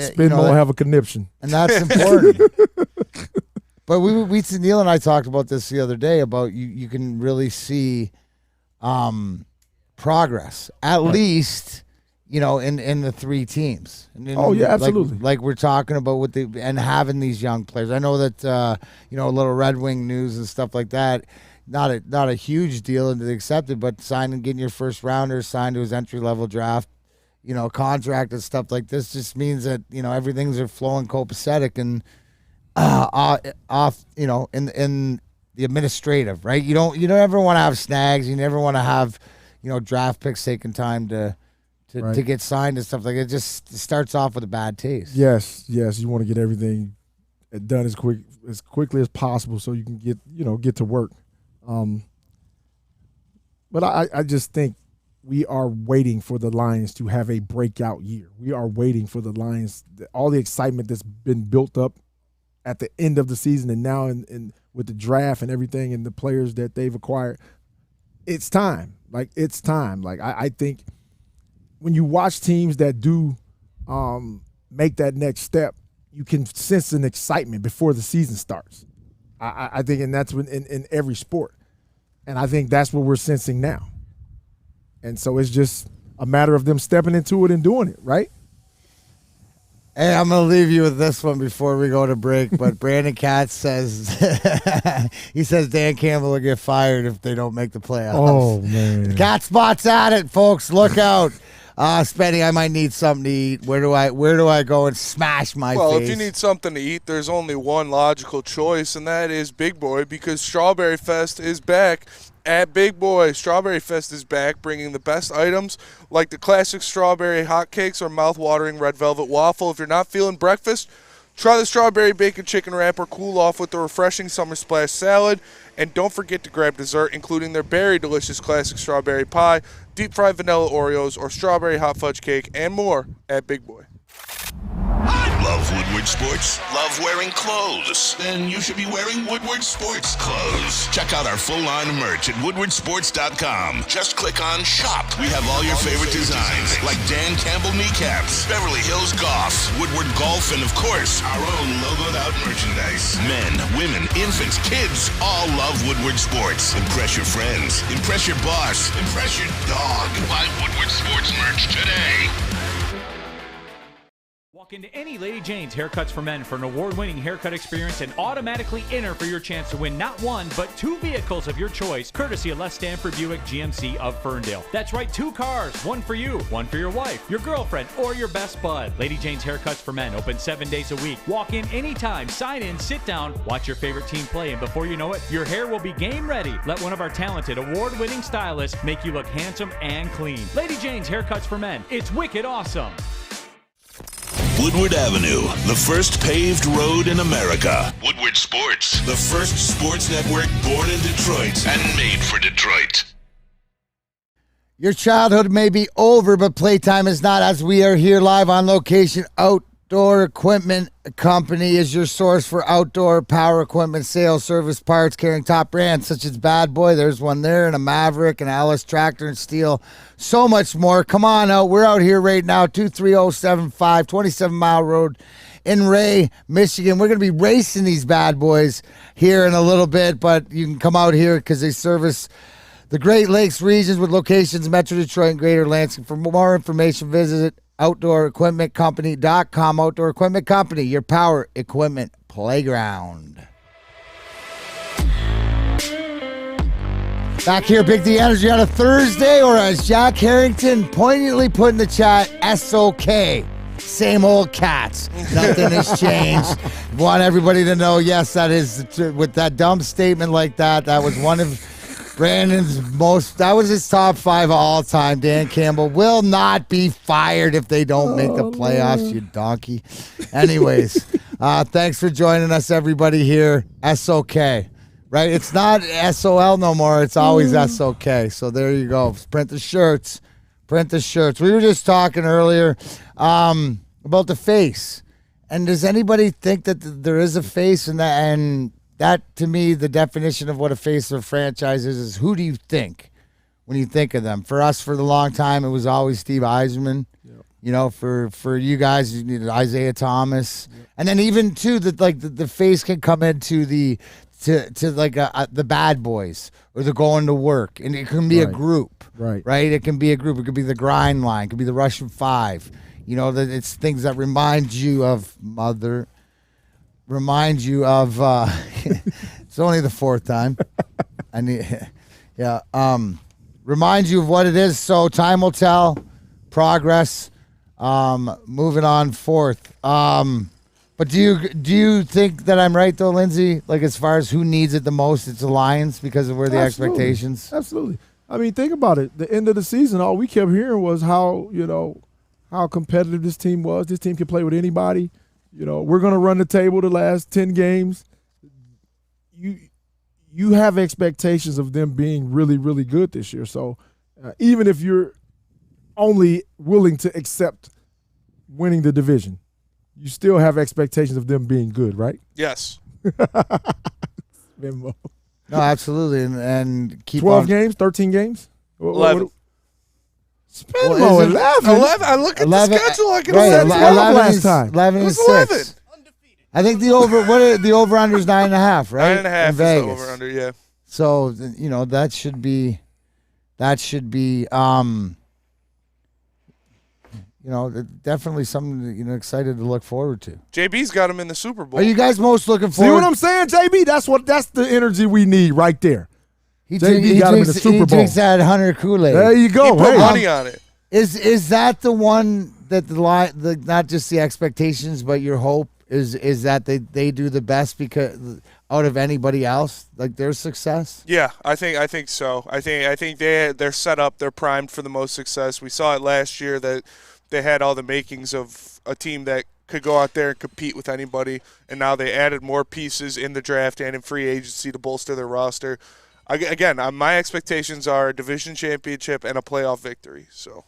Spin won't have a conniption. And that's important. But Neil and I talked about this the other day about you can really see progress, at least, you know, in the three teams. Absolutely. Like we're talking about and having these young players. I know that you know, a little Red Wing news and stuff like that. Not a huge deal and accepted, but getting your first rounder signed to his entry level draft, you know, contract and stuff like this just means that, you know, everything's flowing copacetic and off, you know, in the administrative, right? You don't ever want to have snags. You never want to have, you know, draft picks taking time to get signed and stuff like that. It just starts off with a bad taste. Yes. You want to get everything done as quickly as possible so you can get to work. But I just think we are waiting for the Lions to have a breakout year. We are waiting for the Lions, all the excitement that's been built up at the end of the season and now in with the draft and everything and the players that they've acquired. It's time. Like, it's time. Like, I think when you watch teams that do make that next step, you can sense an excitement before the season starts. I think, and that's in every sport. And I think that's what we're sensing now. And so it's just a matter of them stepping into it and doing it, right? Hey, I'm going to leave you with this one before we go to break, but Brandon Katz says he says Dan Campbell will get fired if they don't make the playoffs. Oh, man. Cat Spot's at it, folks. Look out. Spenny, I might need something to eat. Where do I go and smash my face? Well, if you need something to eat, there's only one logical choice, and that is Big Boy, because Strawberry Fest is back at Big Boy. Strawberry Fest is back, bringing the best items like the classic strawberry hotcakes or mouth-watering red velvet waffle. If you're not feeling breakfast, try the strawberry bacon chicken wrap or cool off with the refreshing summer splash salad. And don't forget to grab dessert, including their berry delicious classic strawberry pie, deep fried vanilla Oreos, or strawberry hot fudge cake, and more at Big Boy. Love Woodward Woodward Sports? Love wearing clothes? Then you should be wearing Woodward Sports clothes. Check out our full line of merch at woodwardsports.com. Just click on shop. We have all your favorite designs, like Dan Campbell kneecaps, Beverly Hills Golf, Woodward Golf, and of course, our own logoed out merchandise. Men, women, infants, kids all love Woodward Sports. Impress your friends. Impress your boss. Impress your dog. Buy Woodward Sports merch today. Walk into any Lady Jane's Haircuts for Men for an award-winning haircut experience and automatically enter for your chance to win not one, but 2 vehicles of your choice, courtesy of Les Stanford Buick GMC of Ferndale. That's right, 2 cars, one for you, one for your wife, your girlfriend, or your best bud. Lady Jane's Haircuts for Men, open 7 days a week. Walk in anytime, sign in, sit down, watch your favorite team play, and before you know it, your hair will be game ready. Let one of our talented, award-winning stylists make you look handsome and clean. Lady Jane's Haircuts for Men, it's wicked awesome. Woodward Avenue, the first paved road in America. Woodward Sports, the first sports network born in Detroit and made for Detroit. Your childhood may be over, but playtime is not, as we are here live on location. Outdoor Equipment Company is your source for outdoor power equipment sales, service, parts, carrying top brands such as Bad Boy. There's one there, and a Maverick, and Alice Tractor and Steel. So much more. Come on out. We're out here right now, 23075, 27 Mile Road in Ray, Michigan. We're going to be racing these bad boys here in a little bit, but you can come out here because they service the Great Lakes regions with locations in Metro Detroit and Greater Lansing. For more information, visit OutdoorEquipmentCompany.com. Outdoor Equipment Company, your power equipment playground. Back here, Big D Energy on a Thursday, or as Jack Harrington poignantly put in the chat, SOK. Same old cats. Nothing has changed. Want everybody to know, yes, that is, with that dumb statement like that, that was one of Brandon's that was his top 5 of all time. Dan Campbell will not be fired if they don't make the playoffs, you donkey. Anyways, thanks for joining us, everybody here. SOK, right? It's not SOL no more. It's always SOK. So there you go. Print the shirts. Print the shirts. We were just talking earlier about the face. And does anybody think that there is a face in that? And that, to me, the definition of what a face of a franchise is who do you think when you think of them? For us, for the long time, it was always Steve Yzerman. Yep. You know, for you guys, you needed Isaiah Thomas. Yep. And then even, too, the face can come into the bad boys or the going to work. And it can be a group. Right. It can be a group. It could be the grind line. It could be the Russian Five. You know, it's things that remind you of Mother. Remind you of it's only the 4th time. Remind you of what it is. So time will tell. Progress. Moving on forth. But do you think that I'm right though, Lindsay? Like as far as who needs it the most, it's the Lions because of where the expectations. Absolutely. I mean, think about it. The end of the season, all we kept hearing was how competitive this team was. This team can play with anybody. You know, we're going to run the table the last 10 games. You have expectations of them being really, really good this year. So even if you're only willing to accept winning the division, you still have expectations of them being good, right? Yes. No, absolutely. And keep 12 games, 13 games? 11. Spinmo, 11. I look at 11, the schedule. I can say 12 last time. 11 and 6. I think the over under is 9.5, right? 9.5 is the over under, yeah. So that should be definitely something excited to look forward to. JB's got him in the Super Bowl. Are you guys most looking forward? See what I'm saying, JB? That's the energy we need right there. He got him in the Super Bowl. He drinks that 100 Kool-Aid. There you go. He put money on it. Is that the one that the not just the expectations, but your hope is that they do the best because out of anybody else, like their success? Yeah, I think so. I think they're set up. They're primed for the most success. We saw it last year that they had all the makings of a team that could go out there and compete with anybody, and now they added more pieces in the draft and in free agency to bolster their roster. Again, my expectations are a division championship and a playoff victory. So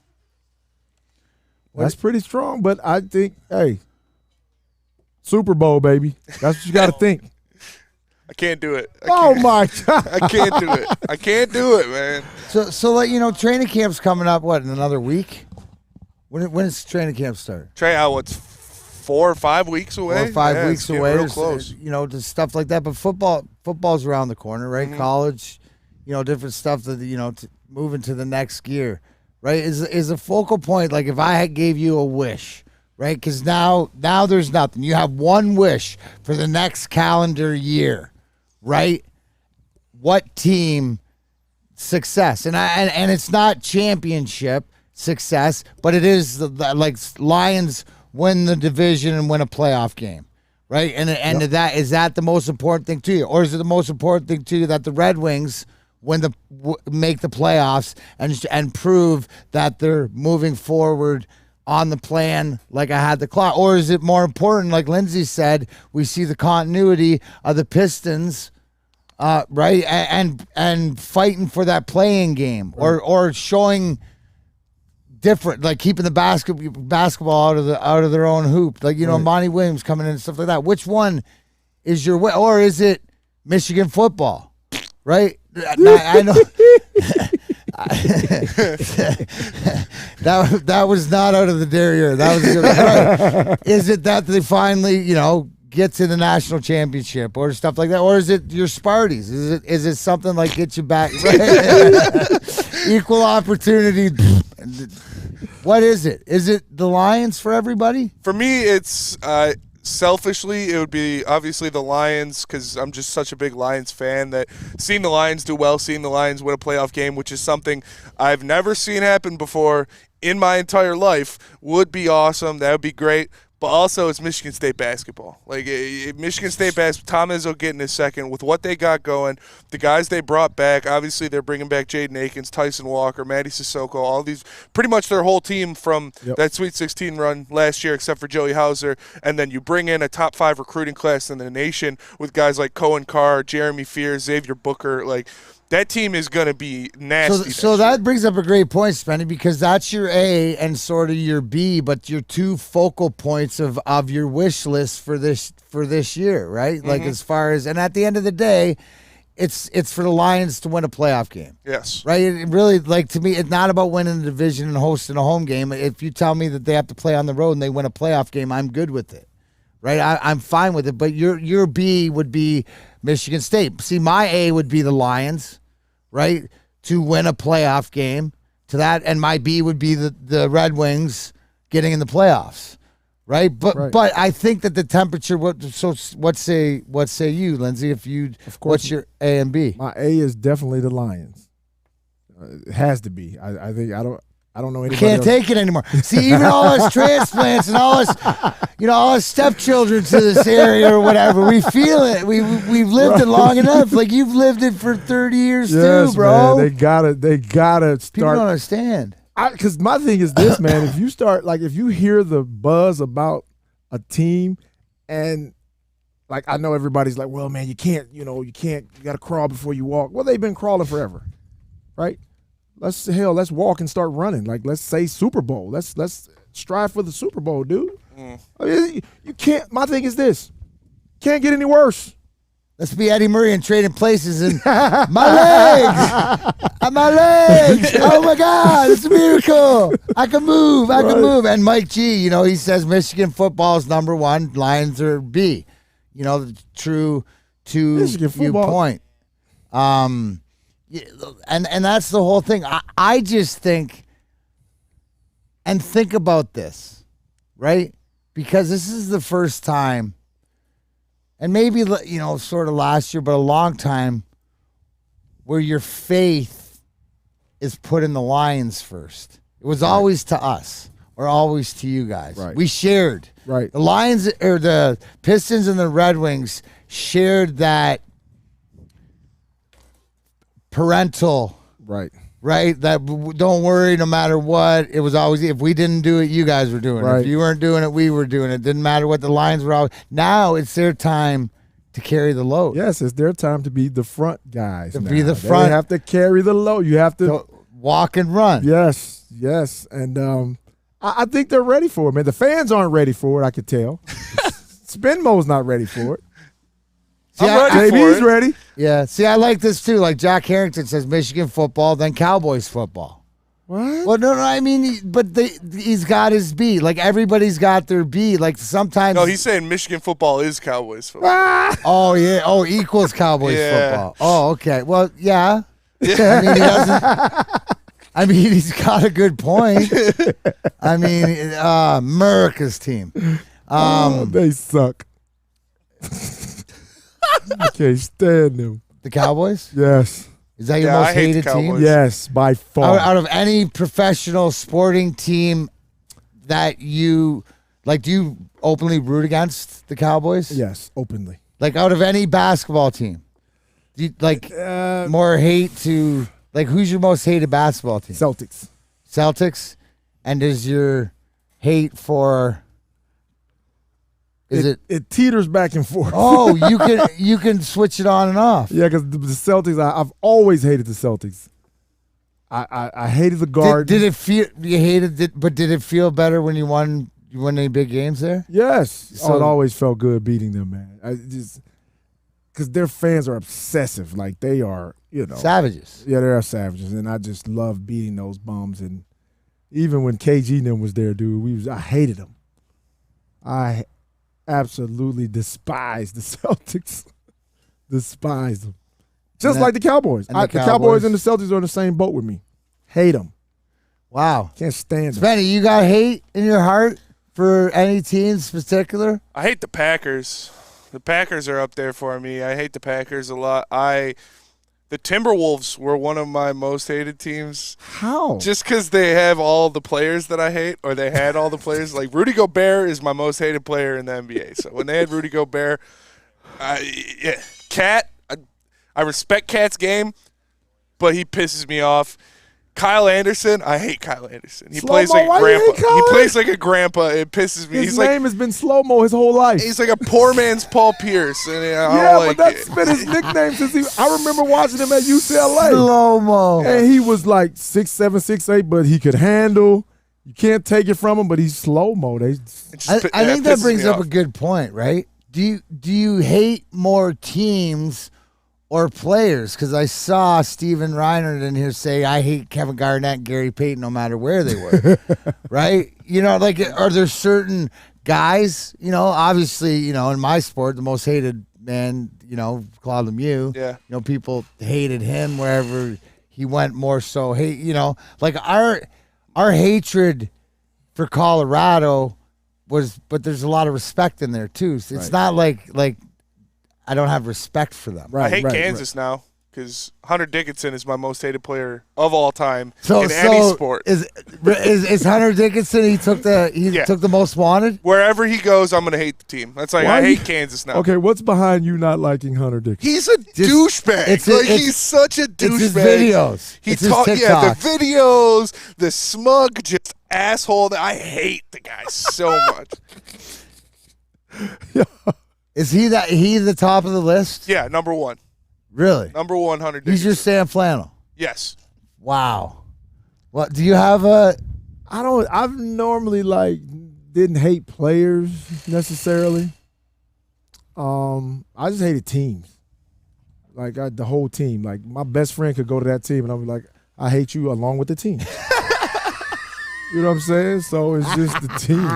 that's pretty strong, but I think, hey, Super Bowl, baby. That's what you got to think. I can't do it. My God. I can't do it. I can't do it, man. So like, you know, training camp's coming up, what, in another week? When does training camp start? What's 4 or 5 weeks away? 4 or 5 weeks away. Real close. You know, just stuff like that. But football's around the corner, right? Mm-hmm. College, you know, different stuff that, you know, moving to the next gear, right? Is a focal point, like if I gave you a wish, right? Because now there's nothing. You have one wish for the next calendar year, right? What team success? And it's not championship success, but it is like Lions win the division and win a playoff game, right? And that is that the most important thing to you, or is it the most important thing to you that the Red Wings make the playoffs and prove that they're moving forward on the plan like I had the clock? Or is it more important, like Lindsay said, we see the continuity of the Pistons, right, and fighting for that playing game, or showing different, like keeping the basketball out of their own hoop, like, you know, Monty Williams coming in and stuff like that. Which one is your way, or is it Michigan football, right? I know that was not out of the derriere. That was good. Right. Is it that they finally, you know, get to the national championship or stuff like that, or is it your Sparties? Is it something like get you back, right? Equal opportunity? What is it? Is it the Lions for everybody? For me, it's selfishly, it would be obviously the Lions, because I'm just such a big Lions fan that seeing the Lions do well, seeing the Lions win a playoff game, which is something I've never seen happen before in my entire life, would be awesome. That would be great. But also, it's Michigan State basketball. Like, Michigan State basketball, Tom Izzo getting his second with what they got going, the guys they brought back. Obviously, they're bringing back Jaden Akins, Tyson Walker, Matty Sissoko, all these, pretty much their whole team from that Sweet 16 run last year, except for Joey Hauser. And then you bring in a top 5 recruiting class in the nation with guys like Cohen Carr, Jeremy Fears, Xavier Booker. Like, that team is going to be nasty. So that brings up a great point, Spenny, because that's your A and sort of your B, but your two focal points of your wish list for this year, right? Mm-hmm. Like, as far as, and at the end of the day, it's for the Lions to win a playoff game. Yes. Right? It really, like, to me, it's not about winning the division and hosting a home game. If you tell me that they have to play on the road and they win a playoff game, I'm good with it. Right? I'm fine with it. But your B would be Michigan State. See, my A would be the Lions, right, to win a playoff game, to that, and my B would be the Red Wings getting in the playoffs, right? But I think that the temperature. So what say you, Lindsay? If you, what's your A and B? My A is definitely the Lions. It has to be. I think I don't know anybody. Can't take it anymore. See, even all us transplants and all us, you know, all us stepchildren to this area or whatever, we feel it. We've lived it long enough. Like, you've lived it for 30 years too, bro. Man, they gotta start. People don't understand. Because my thing is this, man. If you start, like, if you hear the buzz about a team, and like, I know everybody's like, well, man, you got to crawl before you walk. Well, they've been crawling forever, right? Let's walk and start running. Like, let's say Super Bowl. Let's strive for the Super Bowl, dude. I mean, you can't. My thing is this: can't get any worse. Let's be Eddie Murray and trading places and my legs. Oh my God, it's a miracle. I can move. And Mike G, you know, he says Michigan football is number 1, Lions are B. You know, true to Michigan your point. And that's the whole thing. I just think about this, right? Because this is the first time, and maybe, you know, sort of last year, but a long time, where your faith is put in the Lions first. It was always to us or always to you guys. Right. We shared. Right. The Lions, or the Pistons and the Red Wings, shared that parental, right, that don't worry, no matter what. It was always, if we didn't do it, you guys were doing it. If you weren't doing it, we were doing it. Didn't matter what the Lions were always. Now it's their time to carry the load. Yes, it's their time to be the front guys. Be the front. They have to carry the load. You have to walk and run. Yes, and I think they're ready for it, man. The fans aren't ready for it, I could tell. Spinmo's not ready for it. See, JB's ready. Yeah. See, I like this too. Like Jack Harrington says, Michigan football, then Cowboys football. What? Well, no. I mean, but he's got his B. Like everybody's got their B. Like sometimes. No, he's saying Michigan football is Cowboys football. Oh yeah. Oh, equals Cowboys football. Oh, okay. Well, yeah. I mean, he doesn't. I mean, he's got a good point. I mean, America's team. They suck. I can't stand them. The Cowboys? Yes. Is that your most hated team? Yes, by far. Out of any professional sporting team that you like, do you openly root against the Cowboys? Yes, openly. Like out of any basketball team, do you like more hate to like who's your most hated basketball team? Celtics. Celtics, and is your hate for? It teeters back and forth. Oh, you can switch it on and off. Yeah, because the Celtics, I've always hated the Celtics. I hated the guard. Did it feel you hated it? But did it feel better when you won? You won any big games there? Yes. So it always felt good beating them, man. Because their fans are obsessive, like they are, savages. Yeah, they are savages, and I just love beating those bums. And even when KG and them was there, dude, I hated them. I absolutely despise the Celtics. Despise them. Just like the Cowboys. The Cowboys and the Celtics are in the same boat with me. Hate them. Wow. Can't stand them. Spenny, you got hate in your heart for any teams in particular? I hate the Packers. The Packers are up there for me. I hate the Packers a lot. The Timberwolves were one of my most hated teams. How? Just because they have all the players that I hate, or they had all the players. Like Rudy Gobert is my most hated player in the NBA. So when they had Rudy Gobert, Cat, I respect Cat's game, but he pisses me off. Kyle Anderson, I hate Kyle Anderson. He plays like a grandpa. He plays like a grandpa. It pisses me. His name has been Slow-Mo his whole life. He's like a poor man's Paul Pierce. And but that's been his nickname since I remember watching him at UCLA. Slow-Mo. And he was like 6'7", 6'8", but he could handle. You can't take it from him, but he's Slow-Mo. I think that brings up a good point, right? Do you hate more teams or players? Because I saw Steven Reinert in here say, I hate Kevin Garnett and Gary Payton no matter where they were, right? Like, are there certain guys, obviously, in my sport, the most hated man, Claude Lemieux. Yeah. People hated him wherever he went more so. Like our hatred for Colorado but there's a lot of respect in there too. So it's not like I don't have respect for them. I hate Kansas now because Hunter Dickinson is my most hated player of all time in any sport. Is Hunter Dickinson? He took the most wanted. Wherever he goes, I'm gonna hate the team. That's like I hate Kansas now. Okay, what's behind you not liking Hunter Dickinson? He's a douchebag. He's such a douchebag. It's his videos. The videos, the smug, just asshole. That I hate the guy so much. Is he the top of the list? Yeah, number one. Really? Number one, Hunter Dickinson. He's your Sam Flannel. Yes. Wow. What do you have I've normally didn't hate players necessarily. I just hated teams. The whole team. Like my best friend could go to that team and I'll be like, I hate you along with the team. You know what I'm saying? So it's just the team.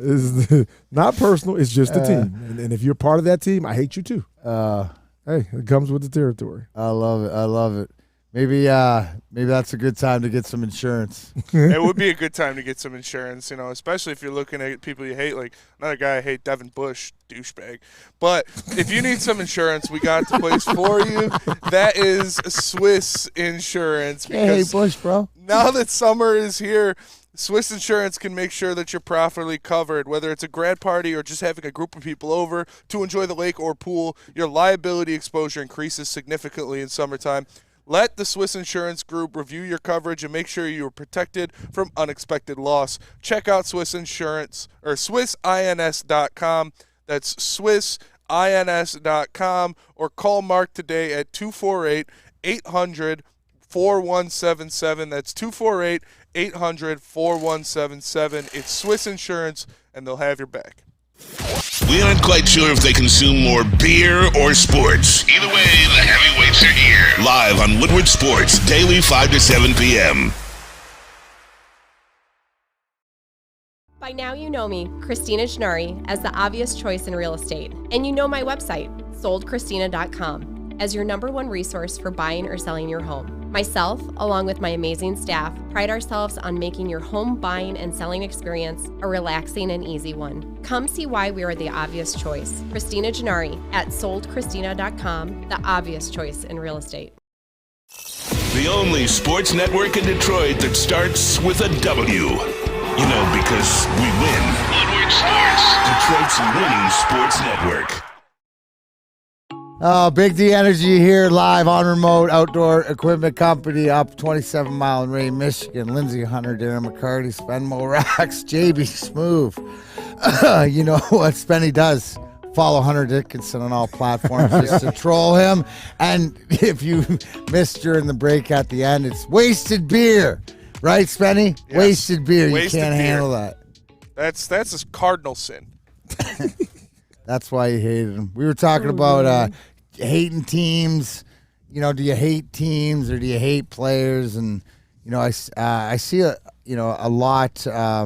It's not personal. It's just the team. And if you're part of that team, I hate you too. Hey, it comes with the territory. I love it. Maybe that's a good time to get some insurance. It would be a good time to get some insurance, especially if you're looking at people you hate. Like another guy I hate, Devin Bush, douchebag. But if you need some insurance, we got the place for you. That is Swiss Insurance. Hey, Bush, bro. Now that summer is here, Swiss Insurance can make sure that you're properly covered, whether it's a grad party or just having a group of people over to enjoy the lake or pool. Your liability exposure increases significantly in summertime. Let the Swiss Insurance Group review your coverage and make sure you are protected from unexpected loss. Check out Swiss Insurance or SwissINS.com. That's SwissINS.com, or call Mark today at 248-800-4177. That's 248-800-4177. It's Swiss Insurance, and they'll have your back. We aren't quite sure if they consume more beer or sports. Either way, the heavyweights are here. Live on Woodward Sports, daily 5 to 7 p.m. By now you know me, Christina Gennari, as the obvious choice in real estate. And you know my website, soldchristina.com, as your #1 resource for buying or selling your home. Myself, along with my amazing staff, pride ourselves on making your home buying and selling experience a relaxing and easy one. Come see why we are the obvious choice. Christina Gennari at soldchristina.com, the obvious choice in real estate. The only sports network in Detroit that starts with a W. You know, because we win. Woodward Sports, Detroit's winning sports network. Oh, Big D Energy here, live on Remote Outdoor Equipment Company, up 27 Mile and Ray, Michigan. Lindsey Hunter, Darren McCarty, Spenmo Rax, JB Smooth. You know what Spenny does? Follow Hunter Dickinson on all platforms just to troll him. And if you missed during the break at the end, it's wasted beer. Right, Spenny? Yes. Wasted beer. Wasted you can't beer. Handle that. That's a cardinal sin. That's why you hated him. We were talking about hating teams. You know, do you hate teams or do you hate players? And you know, I see a lot. I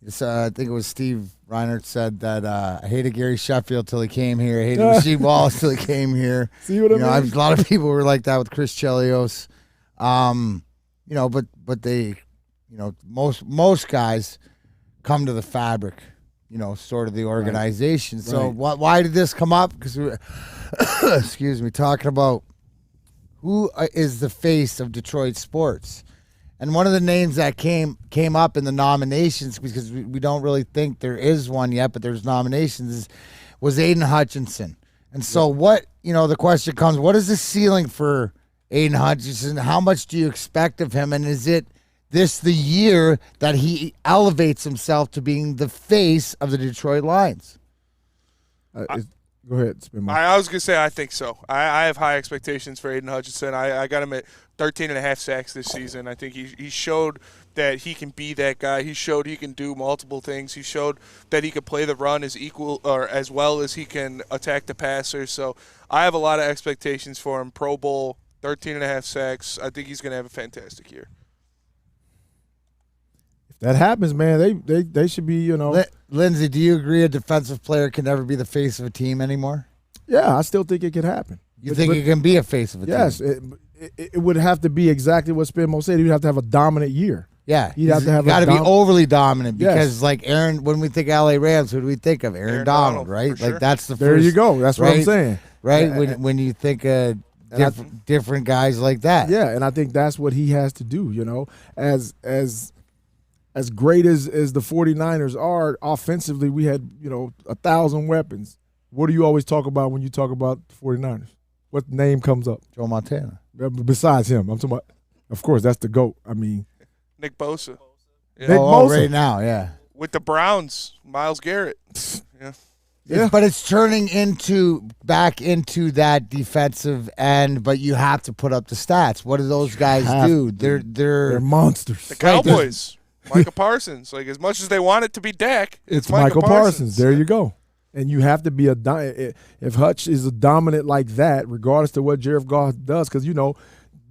think it was Steve Reinert said that I hated Gary Sheffield till he came here. I hated Rasheed Wallace till he came here. See what I mean? A lot of people were like that with Chris Chelios. You know, but they, you know, most guys come to the fabric, you know, sort of the organization. Right. So why did this come up? Because we, excuse me, talking about who is the face of Detroit sports, and one of the names that came up in the nominations, because we don't really think there is one yet, but there's nominations, was Aiden Hutchinson. And so the question comes, what is the ceiling for Aiden Hutchinson? How much do you expect of him? And is it this the year that he elevates himself to being the face of the Detroit Lions? Go ahead, Spin. I was going to say I think so. I have high expectations for Aiden Hutchinson. I got him at 13.5 sacks this season. I think he showed that he can be that guy. He showed he can do multiple things. He showed that he could play the run as well as he can attack the passer. So I have a lot of expectations for him. Pro Bowl, 13.5 sacks. I think he's going to have a fantastic year. If that happens, man, they should be, you know. Lindsey, do you agree a defensive player can never be the face of a team anymore? Yeah, I still think it could happen. You think it can be a face of a team? Yes, it would have to be exactly what Spinmo said. He'd have to have a dominant year. Yeah, he'd have to have got to be overly dominant because, yes. like Aaron, when we think LA Rams, who do we think of? Aaron Donald, right? Sure. Like that's the there first. You go. That's what I'm saying. Right when you think of different guys like that. Yeah, and I think that's what he has to do. You know, as great as the 49ers are offensively, we had 1,000 weapons. What do you always talk about when you talk about the 49ers? What name comes up? Joe Montana. Besides him, I'm talking about. Of course, that's the GOAT. I mean, Nick Bosa. Nick Bosa right now, yeah. With the Browns, Myles Garrett. Yeah. But it's turning back into that defensive end, but you have to put up the stats. What do those guys do? They're monsters. The Cowboys. Micah Parsons. Like, as much as they want it to be Dak, it's Michael Parsons. There you go. And you have to be if Hutch is a dominant like that, regardless of what Jared Goff does, because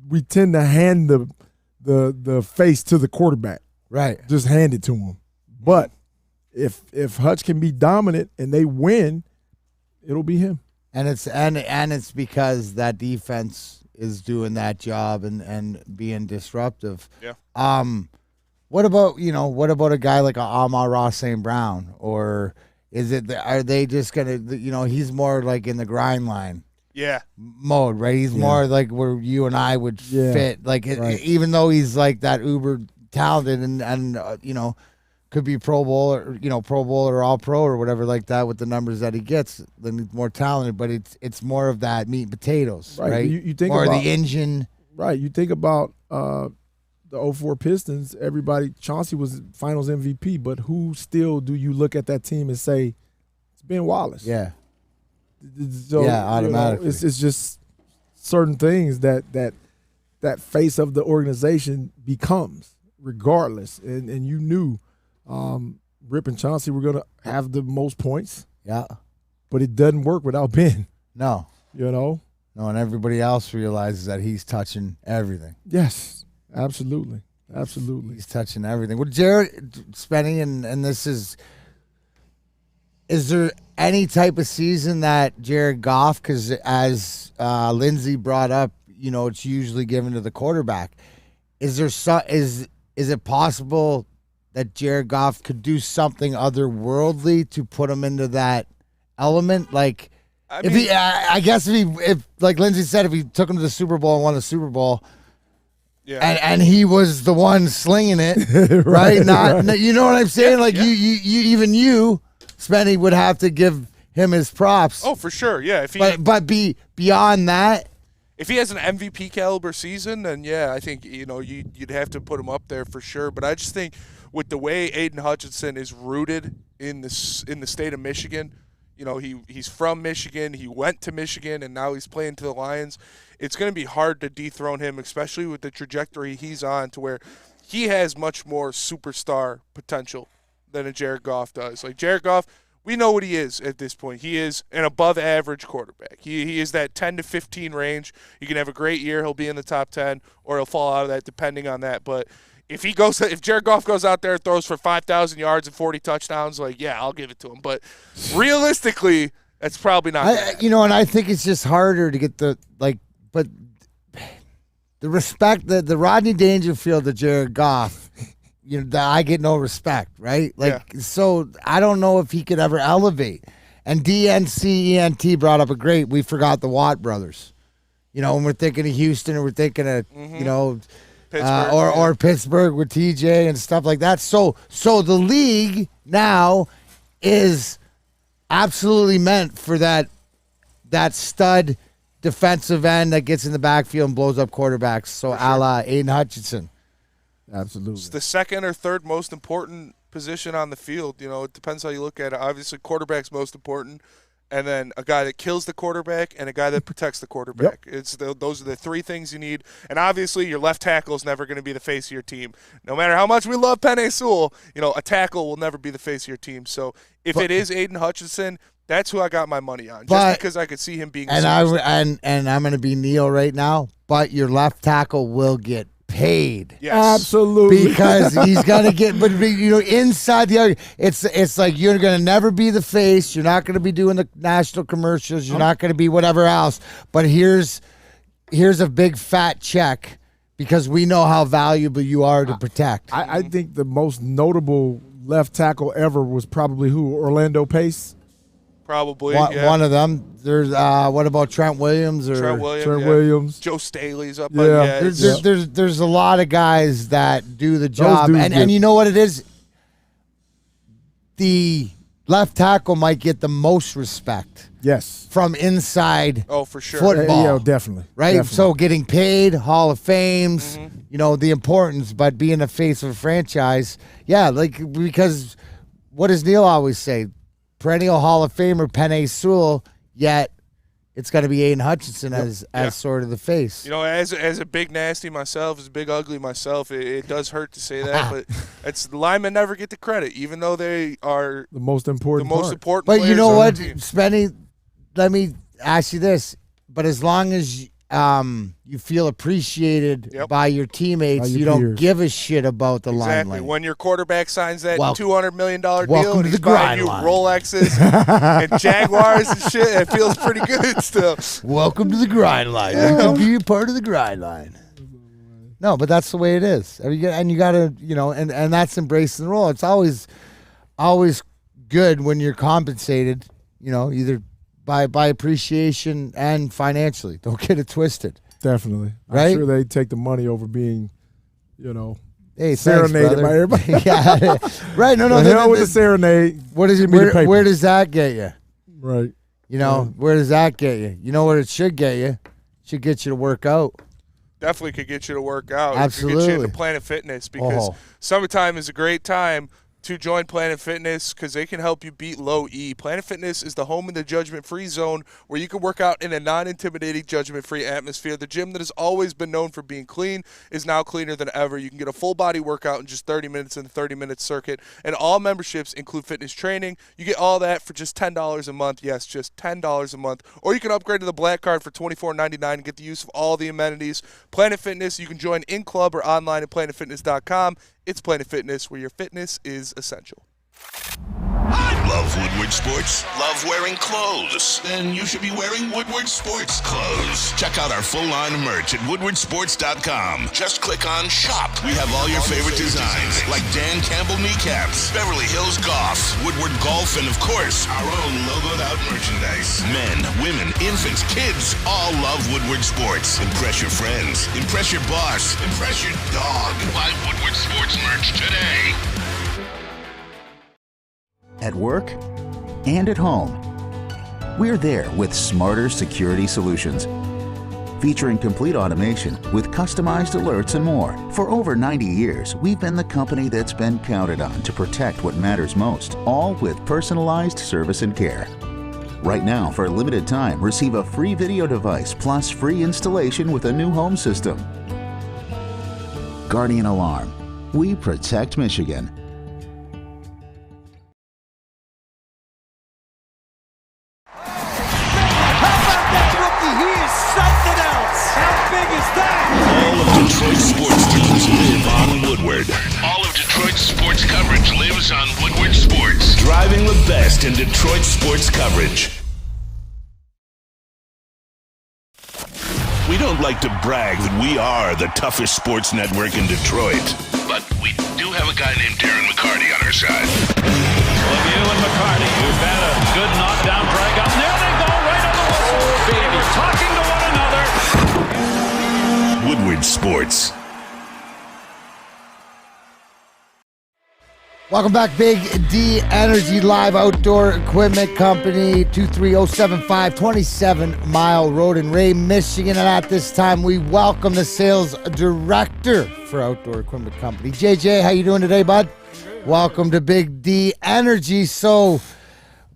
we tend to hand the face to the quarterback, right? Just hand it to him. But if Hutch can be dominant and they win, it'll be him. And it's because that defense is doing that job and being disruptive. Yeah. What about a guy like Amon-Ra St. Brown, or are they just gonna he's more like in the grind line mode, right? He's more like where you and I would fit, like right. Even though he's like that uber talented and could be Pro Bowl or All Pro or whatever like that with the numbers that he gets, then he's more talented. But it's more of that meat and potatoes, right? You think more about the engine, right? You think about the 04 Pistons. Chauncey was Finals MVP, but who still do you look at that team and say it's Ben Wallace? Yeah. So, automatically. It's just certain things that face of the organization becomes, regardless. And you knew Rip and Chauncey were going to have the most points. Yeah. But it doesn't work without Ben. No. You know? No, and everybody else realizes that he's touching everything. Yes, absolutely. Absolutely. He's touching everything. Well, Jared, Spenny, and this is there any type of season that Jared Goff, because as Lindsay brought up, you know, it's usually given to the quarterback. Is it possible that Jared Goff could do something otherworldly to put him into that element? Like, if like Lindsay said, if he took him to the Super Bowl and won the Super Bowl, yeah, and he was the one slinging it, right? Not, you know what I'm saying? Like you, Spenny, would have to give him his props. Oh, for sure, yeah. If he, but beyond that, if he has an MVP caliber season, then yeah, I think you'd have to put him up there for sure. But I just think with the way Aiden Hutchinson is rooted in the state of Michigan, he's from Michigan, he went to Michigan, and now he's playing to the Lions. It's going to be hard to dethrone him, especially with the trajectory he's on, to where he has much more superstar potential than a Jared Goff does. Like Jared Goff, we know what he is at this point. He is an above-average quarterback. He is that 10 to 15 range. You can have a great year, he'll be in the top 10, or he'll fall out of that depending on that. But if Jared Goff goes out there and throws for 5,000 yards and 40 touchdowns, like, yeah, I'll give it to him. But realistically, that's probably not. And I think it's just harder to get but the respect, the Rodney Dangerfield to Jared Goff, I get no respect, right? So I don't know if he could ever elevate. And DNCENT brought up we forgot the Watt brothers. When we're thinking of Houston, or we're thinking of, Pittsburgh, or Pittsburgh with TJ and stuff like that. So the league now is absolutely meant for that stud defensive end that gets in the backfield and blows up quarterbacks. So a la Aiden Hutchinson. Absolutely. It's the second or third most important position on the field. It depends how you look at it. Obviously, quarterback's most important, and then a guy that kills the quarterback and a guy that protects the quarterback. Yep. Those are the three things you need. And obviously, your left tackle is never going to be the face of your team. No matter how much we love Penei Sewell, a tackle will never be the face of your team. So if it is Aiden Hutchinson, that's who I got my money on, just because I could see him being. And I'm going to be Neil right now. But your left tackle will get paid. Yes. Absolutely. Because he's gonna get, but inside the argument, it's like you're gonna never be the face. You're not gonna be doing the national commercials. You're not gonna be whatever else. But here's a big fat check because we know how valuable you are to protect. I think the most notable left tackle ever was probably Orlando Pace. Probably one of them. There's what about Trent Williams or Trent Williams? Joe Staley's up. Yeah, there's a lot of guys that do the job, and you know what it is. The left tackle might get the most respect. Yes, from inside. Oh, for sure. Football, yeah, definitely. Right. Definitely. So getting paid, Hall of Fames, the importance, but being the face of a franchise, because what does Neil always say? Perennial Hall of Famer Penei Sewell, yet it's got to be Aiden Hutchinson as sort of the face. As a big nasty myself, as a big ugly myself, it does hurt to say that, but the linemen never get the credit, even though they are the most important. But you know what, Spenny? Let me ask you this: but as long as you feel appreciated by your teammates, you don't give a shit about the limelight. Exactly. When your quarterback signs that $200 million deal and he's buying you Rolexes and Jaguars and shit, it feels pretty good still. Welcome to the grind line. You can be a part of the grind line. No, but that's the way it is. And you got to, and that's embracing the role. It's always good when you're compensated, either by appreciation and financially. Don't get it twisted. Definitely. Right? I'm sure they take the money over being, hey, serenaded by everybody. Yeah. Right. No. The hell with the serenade. What is it? Where does that get you? Right. Where does that get you? You know what it should get you? It should get you to work out. Definitely could get you to work out. Absolutely. It could get you into Planet Fitness because summertime is a great time to join Planet Fitness because they can help you beat low E. Planet Fitness is the home in the judgment-free zone where you can work out in a non-intimidating, judgment-free atmosphere. The gym that has always been known for being clean is now cleaner than ever. You can get a full-body workout in just 30 minutes in the 30-minute circuit, and all memberships include fitness training. You get all that for just $10 a month. Yes, just $10 a month. Or you can upgrade to the Black Card for $24.99 and get the use of all the amenities. Planet Fitness, you can join in-club or online at planetfitness.com. It's Planet Fitness, where your fitness is essential. Love Woodward Sports? Love wearing clothes? Then you should be wearing Woodward Sports clothes. Check out our full line of merch at woodwardsports.com. Just click on Shop. We have all your favorite designs, like Dan Campbell kneecaps, Beverly Hills Golf, Woodward Golf, and of course, our own logoed out merchandise. Men, women, infants, kids all love Woodward Sports. Impress your friends. Impress your boss. Impress your dog. Buy Woodward Sports merch today. At work and at home, we're there with smarter security solutions. Featuring complete automation with customized alerts and more. For over 90 years, we've been the company that's been counted on to protect what matters most, all with personalized service and care. Right now, for a limited time, receive a free video device plus free installation with a new home system. Guardian Alarm. We protect Michigan. All of Detroit sports teams live on Woodward. All of Detroit sports coverage lives on Woodward Sports. Driving the best in Detroit sports coverage. We don't like to brag that we are the toughest sports network in Detroit, but we do have a guy named Darren McCarty on our side. Lemieux and McCarty, who've had a good knockdown drag up. There they go, right on the whistle. They were talking to one another. Woodward Sports. Welcome back, Big D Energy Live Outdoor Equipment Company, 23075 27 Mile Road in Ray, Michigan. And at this time, we welcome the sales director for Outdoor Equipment Company. JJ, how you doing today, bud? Welcome to Big D Energy. So,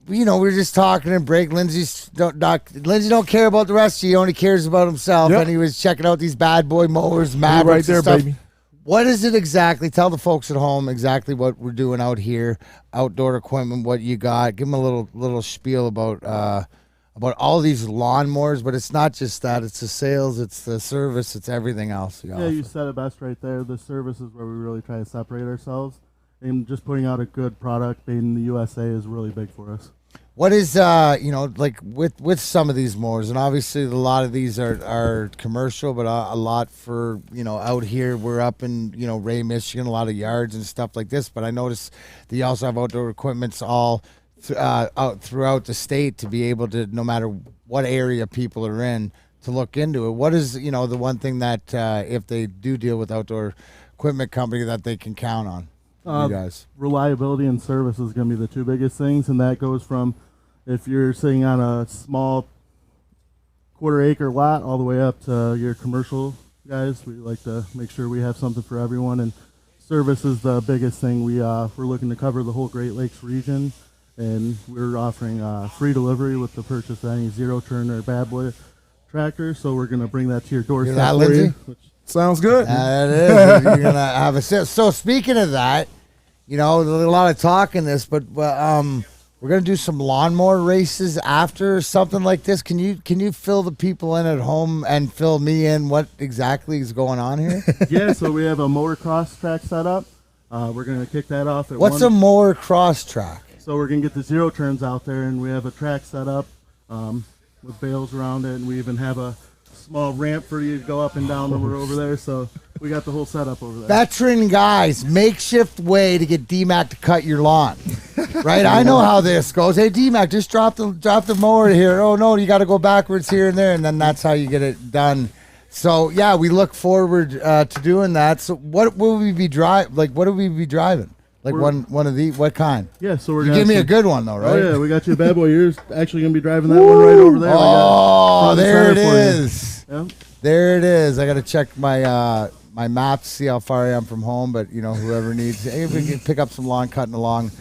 you know, we were just talking in break. Lindsay don't care about the rest of you. He only cares about himself. Yep. And he was checking out these bad boy mowers, Mavericks right there, and stuff. baby. What is it exactly? Tell the folks at home exactly what we're doing out here, outdoor equipment, what you got. Give them a little spiel about all these lawnmowers, but it's not just that. It's the sales, it's the service, it's everything else. Yeah, you said it best right there. The service is where we really try to separate ourselves. And just putting out a good product made in the USA is really big for us. What is, like with some of these mowers, and obviously a lot of these are commercial, but a lot for, out here, we're up in, Ray, Michigan, a lot of yards and stuff like this. But I noticed that you also have outdoor equipments all out throughout the state to be able to, no matter what area people are in, to look into it. What is, the one thing that if they do deal with outdoor equipment company that they can count on? You guys. Reliability and service is going to be the two biggest things, and that goes from if you're sitting on a small quarter-acre lot all the way up to your commercial guys. We like to make sure we have something for everyone, and service is the biggest thing. We're looking to cover the whole Great Lakes region, and we're offering free delivery with the purchase of any zero-turn or bad boy tractor. So we're going to bring that to your doorstep. Hear that, Lindsay? Sounds good. It is. You're gonna have a sale. So speaking of that, there's a lot of talk in this, but we're gonna do some lawnmower races after something like this. Can you fill the people in at home and fill me in what exactly is going on here? Yeah, so we have a mower cross track set up. We're gonna kick that off at What's a mower cross track? So we're gonna get the zero turns out there, and we have a track set up with bales around it, and we even have a small ramp for you to go up and down over there. So we got the whole setup over there. Veteran guys, makeshift way to get D-Mac to cut your lawn. Right? I know how this goes. Hey, D-Mac, just drop the mower here. Oh, no, you got to go backwards here and there, and then that's how you get it done. So, yeah, we look forward to doing that. So what will we be driving? Like, what will we be driving? Like one of these? What kind? Yeah, so we're you give me a good one, though, right? Oh, yeah, we got you a bad boy. You're actually going to be driving that one right over there. Oh, there it is. Yep. There it is. I got to check my my map to see how far I am from home, but whoever needs, hey, we can pick up some lawn cutting along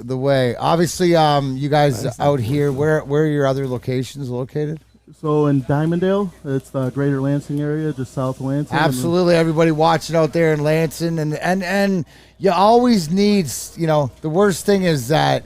the way. Obviously, you guys out here, where are your other locations located? So in Diamonddale, it's the greater Lansing area, just south of Lansing. Absolutely, everybody watching out there in Lansing, and you always need, the worst thing is that,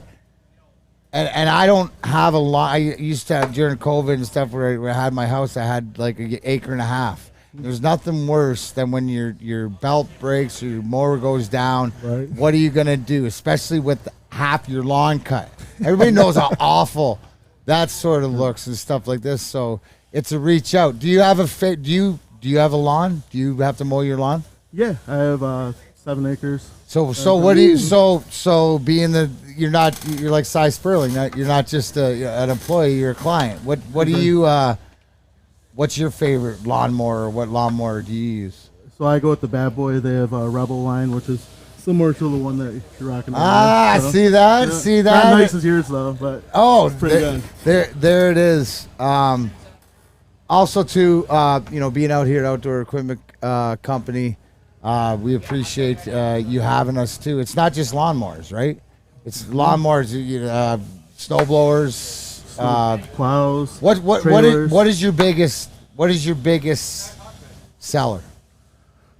and I don't have a lot. I used to have, during COVID and stuff, where I had my house, I had like an acre and a half. There's nothing worse than when your belt breaks or your mower goes down. Right. What are you gonna do, especially with half your lawn cut? Everybody knows how awful that sort of looks and stuff like this. So it's a reach out. Do you have do you have a lawn? Do you have to mow your lawn? Yeah, I have 7 acres. So what do you? So being you're like Cy Sperling. You're not just an employee. You're a client. What do you? What's your favorite lawnmower? Or what lawnmower do you use? So I go with the Bad Boy. They have a Rebel line, which is similar to the one that you're rocking. See that? Yeah. See that? Not nice as yours though, but it's pretty good. There it is. Also, too, being out here at Outdoor Equipment Company, we appreciate you having us too. It's not just lawnmowers, right? It's lawnmowers, snow blowers. Plows. What is your biggest seller?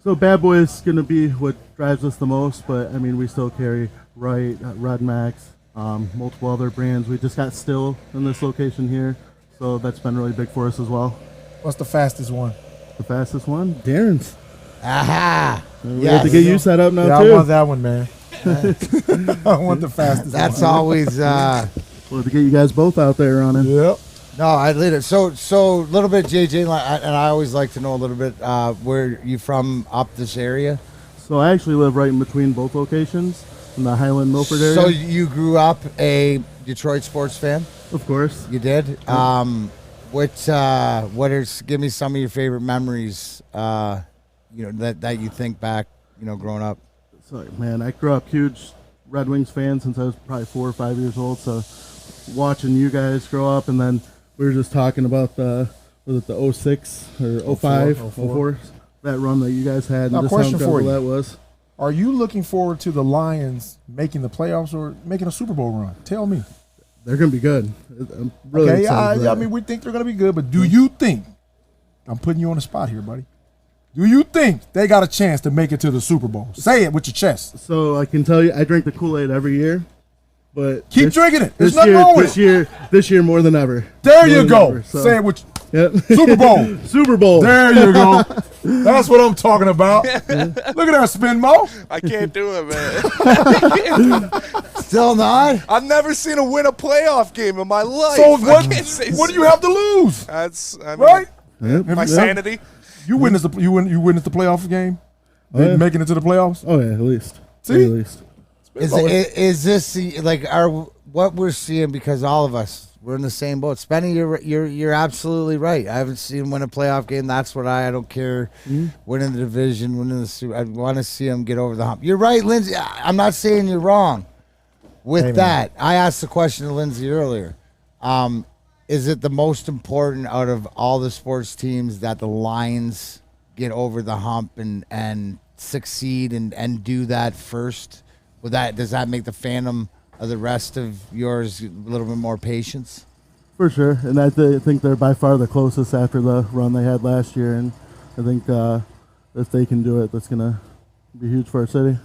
So Bad Boy is going to be what drives us the most, but I mean we still carry Wright, Rod Max, multiple other brands. We just got Still in this location here, so that's been really big for us as well. What's the fastest one? The fastest one, Darren's. Aha! We have to get you set up now too. I want that one, man. I want the fastest. That's one. always. We'll have to get you guys both out there running. Yep. No, I lead it. So a little bit, JJ, and I always like to know a little bit where you from up this area. So I actually live right in between both locations in the Highland Milford area. So you grew up a Detroit sports fan? Of course. You did? Give me some of your favorite memories, that you think back, growing up. So, man, I grew up huge Red Wings fan since I was probably 4 or 5 years old. So watching you guys grow up, and then we were just talking about the 06 or 05, 04, that run that you guys had. Now, and just question how for incredible you. that was. Are you looking forward to the Lions making the playoffs or making a Super Bowl run? Tell me. They're going to be good. I'm really excited for that. I mean, we think they're going to be good, but do you think, I'm putting you on the spot here, buddy, do you think they got a chance to make it to the Super Bowl? Say it with your chest. So I can tell you, I drink the Kool-Aid every year. But keep drinking it. There's nothing wrong with it. This year more than ever. There you go. Say it with Super Bowl. Super Bowl. There you go. That's what I'm talking about. Look at that spin, Mo. I can't do it, man. Still not? I've never seen a win a playoff game in my life. So what do you have to lose? That's right. My sanity. You witnessed the playoff game. Making it to the playoffs. Oh yeah, at least. See, at least. Is this what we're seeing? Because all of us, we're in the same boat. Spenny, you're absolutely right. I haven't seen him win a playoff game. That's what I don't care. Winning the division, winning the Super. I want to see him get over the hump. You're right, Lindsay. I'm not saying you're wrong with that. I asked the question to Lindsay earlier. Is it the most important out of all the sports teams that the Lions get over the hump and succeed and do that first? Does that make the fandom of the rest of yours a little bit more patience? For sure, and I think they're by far the closest after the run they had last year, and I think if they can do it, that's going to be huge for our city.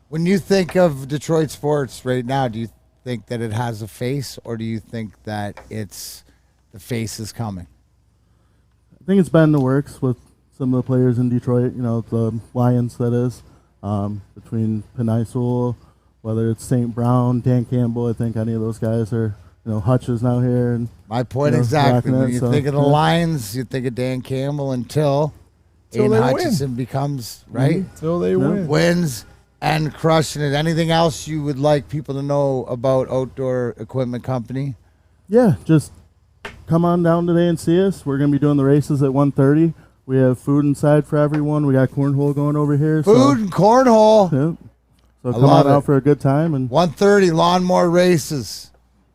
When you think of Detroit sports right now, do you think that it has a face, or do you think that the face is coming? I think it's been in the works with some of the players in Detroit, the Lions, that is. Between Penisul, whether it's St. Brown, Dan Campbell, I think any of those guys are, Hutch is now here. And my point exactly. When you think of the Lions, you think of Dan Campbell until Aiden Hutchinson becomes, right? Until they win. Wins and crushing it. Anything else you would like people to know about Outdoor Equipment Company? Yeah, just come on down today and see us. We're going to be doing the races at 1:30. We have food inside for everyone. We got cornhole going over here. Food and cornhole. Yep. So come on out for a good time. And 1:30 lawnmower races.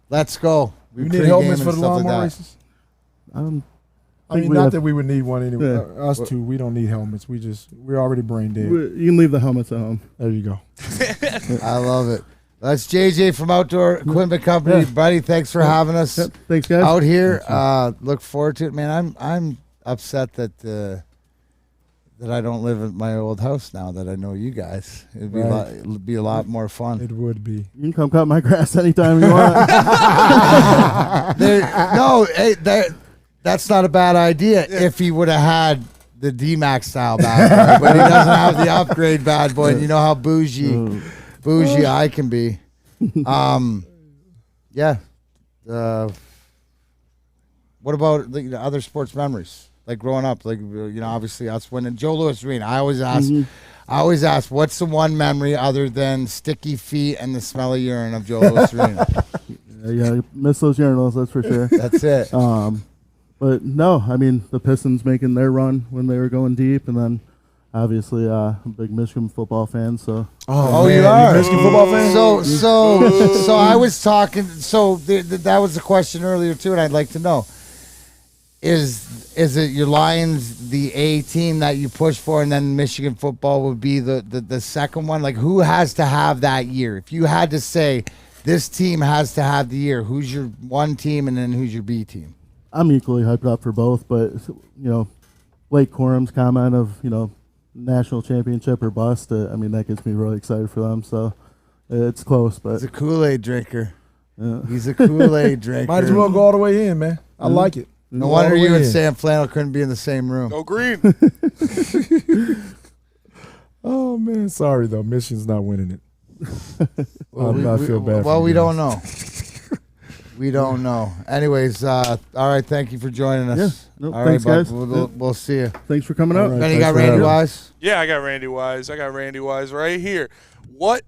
Let's go. You need helmets for the lawnmower races? I'm I mean, not that we would need one anyway. Yeah. Us two, we don't need helmets. We're already brain dead. You can leave the helmets at home. There you go. I love it. That's JJ from Outdoor Equipment Company. Yeah. Buddy, thanks for having us. Yep. Thanks, guys. Out here. Look forward to it, man. I'm upset that I don't live at my old house now that I know you guys. It'd be a lot more fun. It would be. You can come cut my grass anytime you want. That's not a bad idea if he would have had the D-Max style bad boy, but he doesn't have the upgrade bad boy. And you know how bougie I can be. Yeah. What about the other sports memories? Like growing up, like, obviously us winning Joe Louis Arena. I always ask, what's the one memory other than sticky feet and the smell of urine of Joe Louis Arena? Yeah, miss those urinals, that's for sure. That's it. But no, I mean, the Pistons making their run when they were going deep, and then obviously a big Michigan football fan. So you are Michigan football fan. So I was talking. So that was the question earlier too, and I'd like to know: is it your Lions the A team that you push for, and then Michigan football would be the second one? Like, who has to have that year? If you had to say this team has to have the year, who's your one team, and then who's your B team? I'm equally hyped up for both, but Blake Corum's comment of national championship or bust. I mean, that gets me really excited for them. So it's close, but he's a Kool-Aid drinker. Yeah. He's a Kool-Aid drinker. Might as well go all the way in, man. I like it. No wonder you and Sam Flannel couldn't be in the same room. Go green. Oh man, sorry though. Michigan's not winning it. I feel bad. Well, we don't know. We don't know. Anyways, all right. Thank you for joining us. Yeah. All Thanks, right, guys. We'll see you. Thanks for coming out. Right, Then you got Randy Wise. Yeah, I got Randy Wise right here. What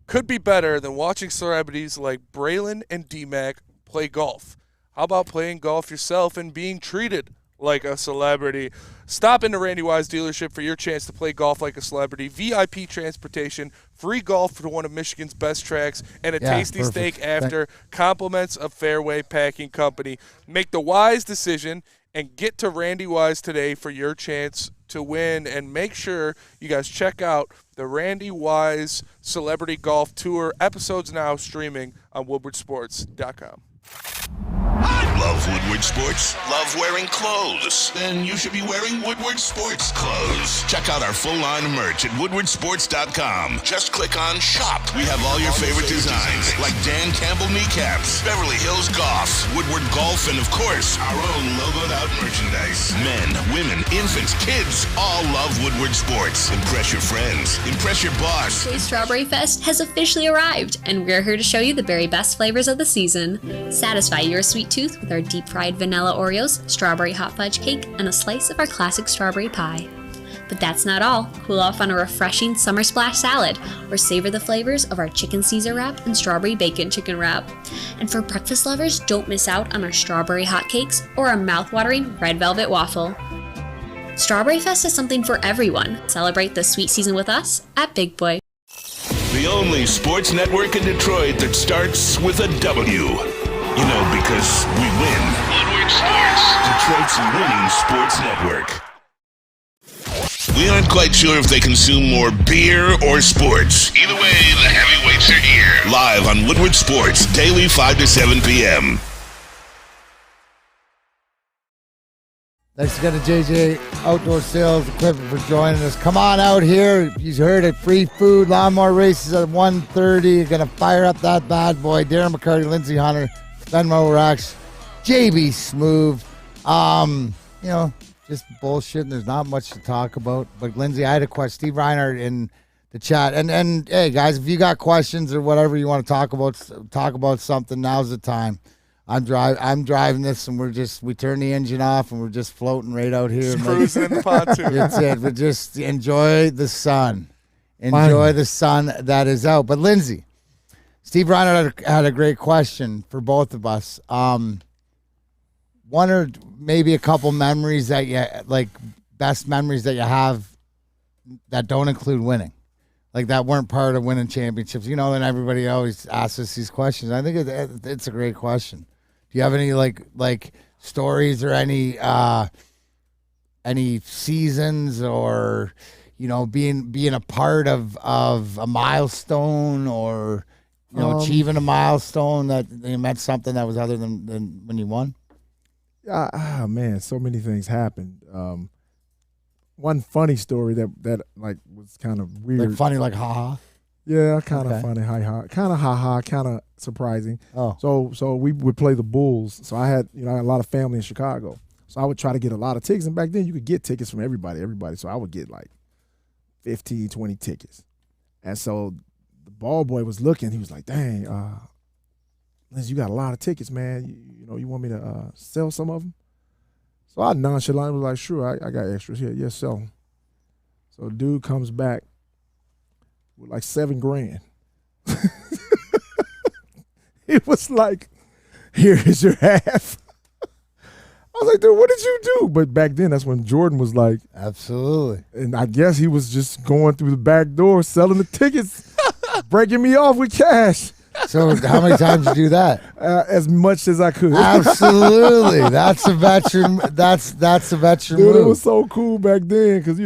could be better than watching celebrities like Braylon and D-Mac play golf? How about playing golf yourself and being treated like a celebrity? Stop into Randy Wise dealership for your chance to play golf like a celebrity. VIP transportation, free golf to one of Michigan's best tracks, and a tasty steak after. Compliments of Fairway Packing Company. Make the wise decision and get to Randy Wise today for your chance to win. And make sure you guys check out the Randy Wise Celebrity Golf Tour. Episodes now streaming on woodwardsports.com. Love Woodward Sports? Love wearing clothes? Then you should be wearing Woodward Sports clothes. Check out our full line of merch at woodwardsports.com. Just click on Shop. We have all your favorite designs, like Dan Campbell kneecaps, Beverly Hills Golf, Woodward Golf, and of course, our own logoed out merchandise. Men, women, infants, kids all love Woodward Sports. Impress your friends. Impress your boss. Today's Strawberry Fest has officially arrived, and we're here to show you the very best flavors of the season. Satisfy your sweet tooth with our deep-fried vanilla Oreos, strawberry hot fudge cake, and a slice of our classic strawberry pie. But that's not all. Cool off on a refreshing summer splash salad, or savor the flavors of our chicken Caesar wrap and strawberry bacon chicken wrap. And for breakfast lovers, don't miss out on our strawberry hotcakes or our mouth-watering red velvet waffle. Strawberry Fest is something for everyone. Celebrate the sweet season with us at Big Boy. The only sports network in Detroit that starts with a W. Because we win. Woodward Sports, Detroit's winning sports network. We aren't quite sure if they consume more beer or sports. Either way, the heavyweights are here. Live on Woodward Sports, daily 5 to 7 p.m. Thanks again to JJ Outdoor Sales Equipment for joining us. Come on out here. You heard it. Free food, lawnmower races at 1:30. You're going to fire up that bad boy. Darren McCarty, Lindsey Hunter, Ben Morax, JB Smooth. Just bullshit. There's not much to talk about. But Lindsey, I had a question. Steve Reinhardt in the chat. And hey, guys, if you got questions or whatever you want to talk about something, now's the time. I'm driving this, and we turn the engine off, and we're just floating right out here. Cruising in the pontoon. That's it. We just enjoy the sun. Enjoy the sun that is out. But Lindsey, Steve Reinhardt had a great question for both of us. One or maybe a couple memories that you best memories that you have that don't include winning, like that weren't part of winning championships. And everybody always asks us these questions. I think it's a great question. Do you have any like stories or any any seasons or, being a part of a milestone or, achieving a milestone that meant something that was other than when you won? Man, so many things happened. One funny story that like was kind of weird. Like funny, like ha-ha? Yeah, kind of Okay. funny, kind of ha-ha, kind of surprising. Oh. So we would play the Bulls. So I had, I had a lot of family in Chicago. So I would try to get a lot of tickets. And back then you could get tickets from everybody. So I would get like 15, 20 tickets. And so the ball boy was looking. He was like, dang, Liz, you got a lot of tickets, man. You want me to sell some of them? So I nonchalantly was like, sure, I got extras here. Yes, sell them. So the dude comes back with like $7,000. It was like, here is your half. I was like, dude, what did you do? But back then, that's when Jordan was like, absolutely. And I guess he was just going through the back door, selling the tickets, breaking me off with cash. So how many times did you do that? As much as I could. Absolutely. That's a veteran. That's a veteran Dude, move. it was so cool back then because,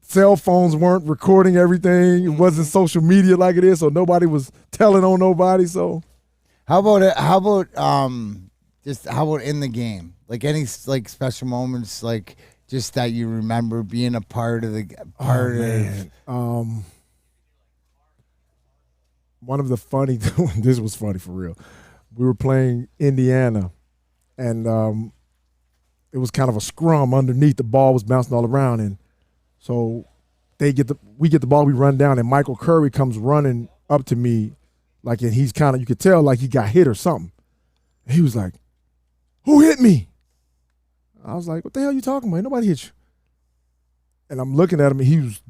cell phones weren't recording everything. It wasn't social media like it is, so nobody was telling on nobody. So how about it? How about in the game? Like any like special moments, like just that you remember being a part of the one of the funny this was funny for real. We were playing Indiana, and it was kind of a scrum underneath. The ball was bouncing all around, and so we get the ball, we run down, and Michael Curry comes running up to me, like, and he's kind of, you could tell like he got hit or something. And he was like, "Who hit me?" I was like, "What the hell are you talking about? Ain't nobody hit you." And I'm looking at him, and he was,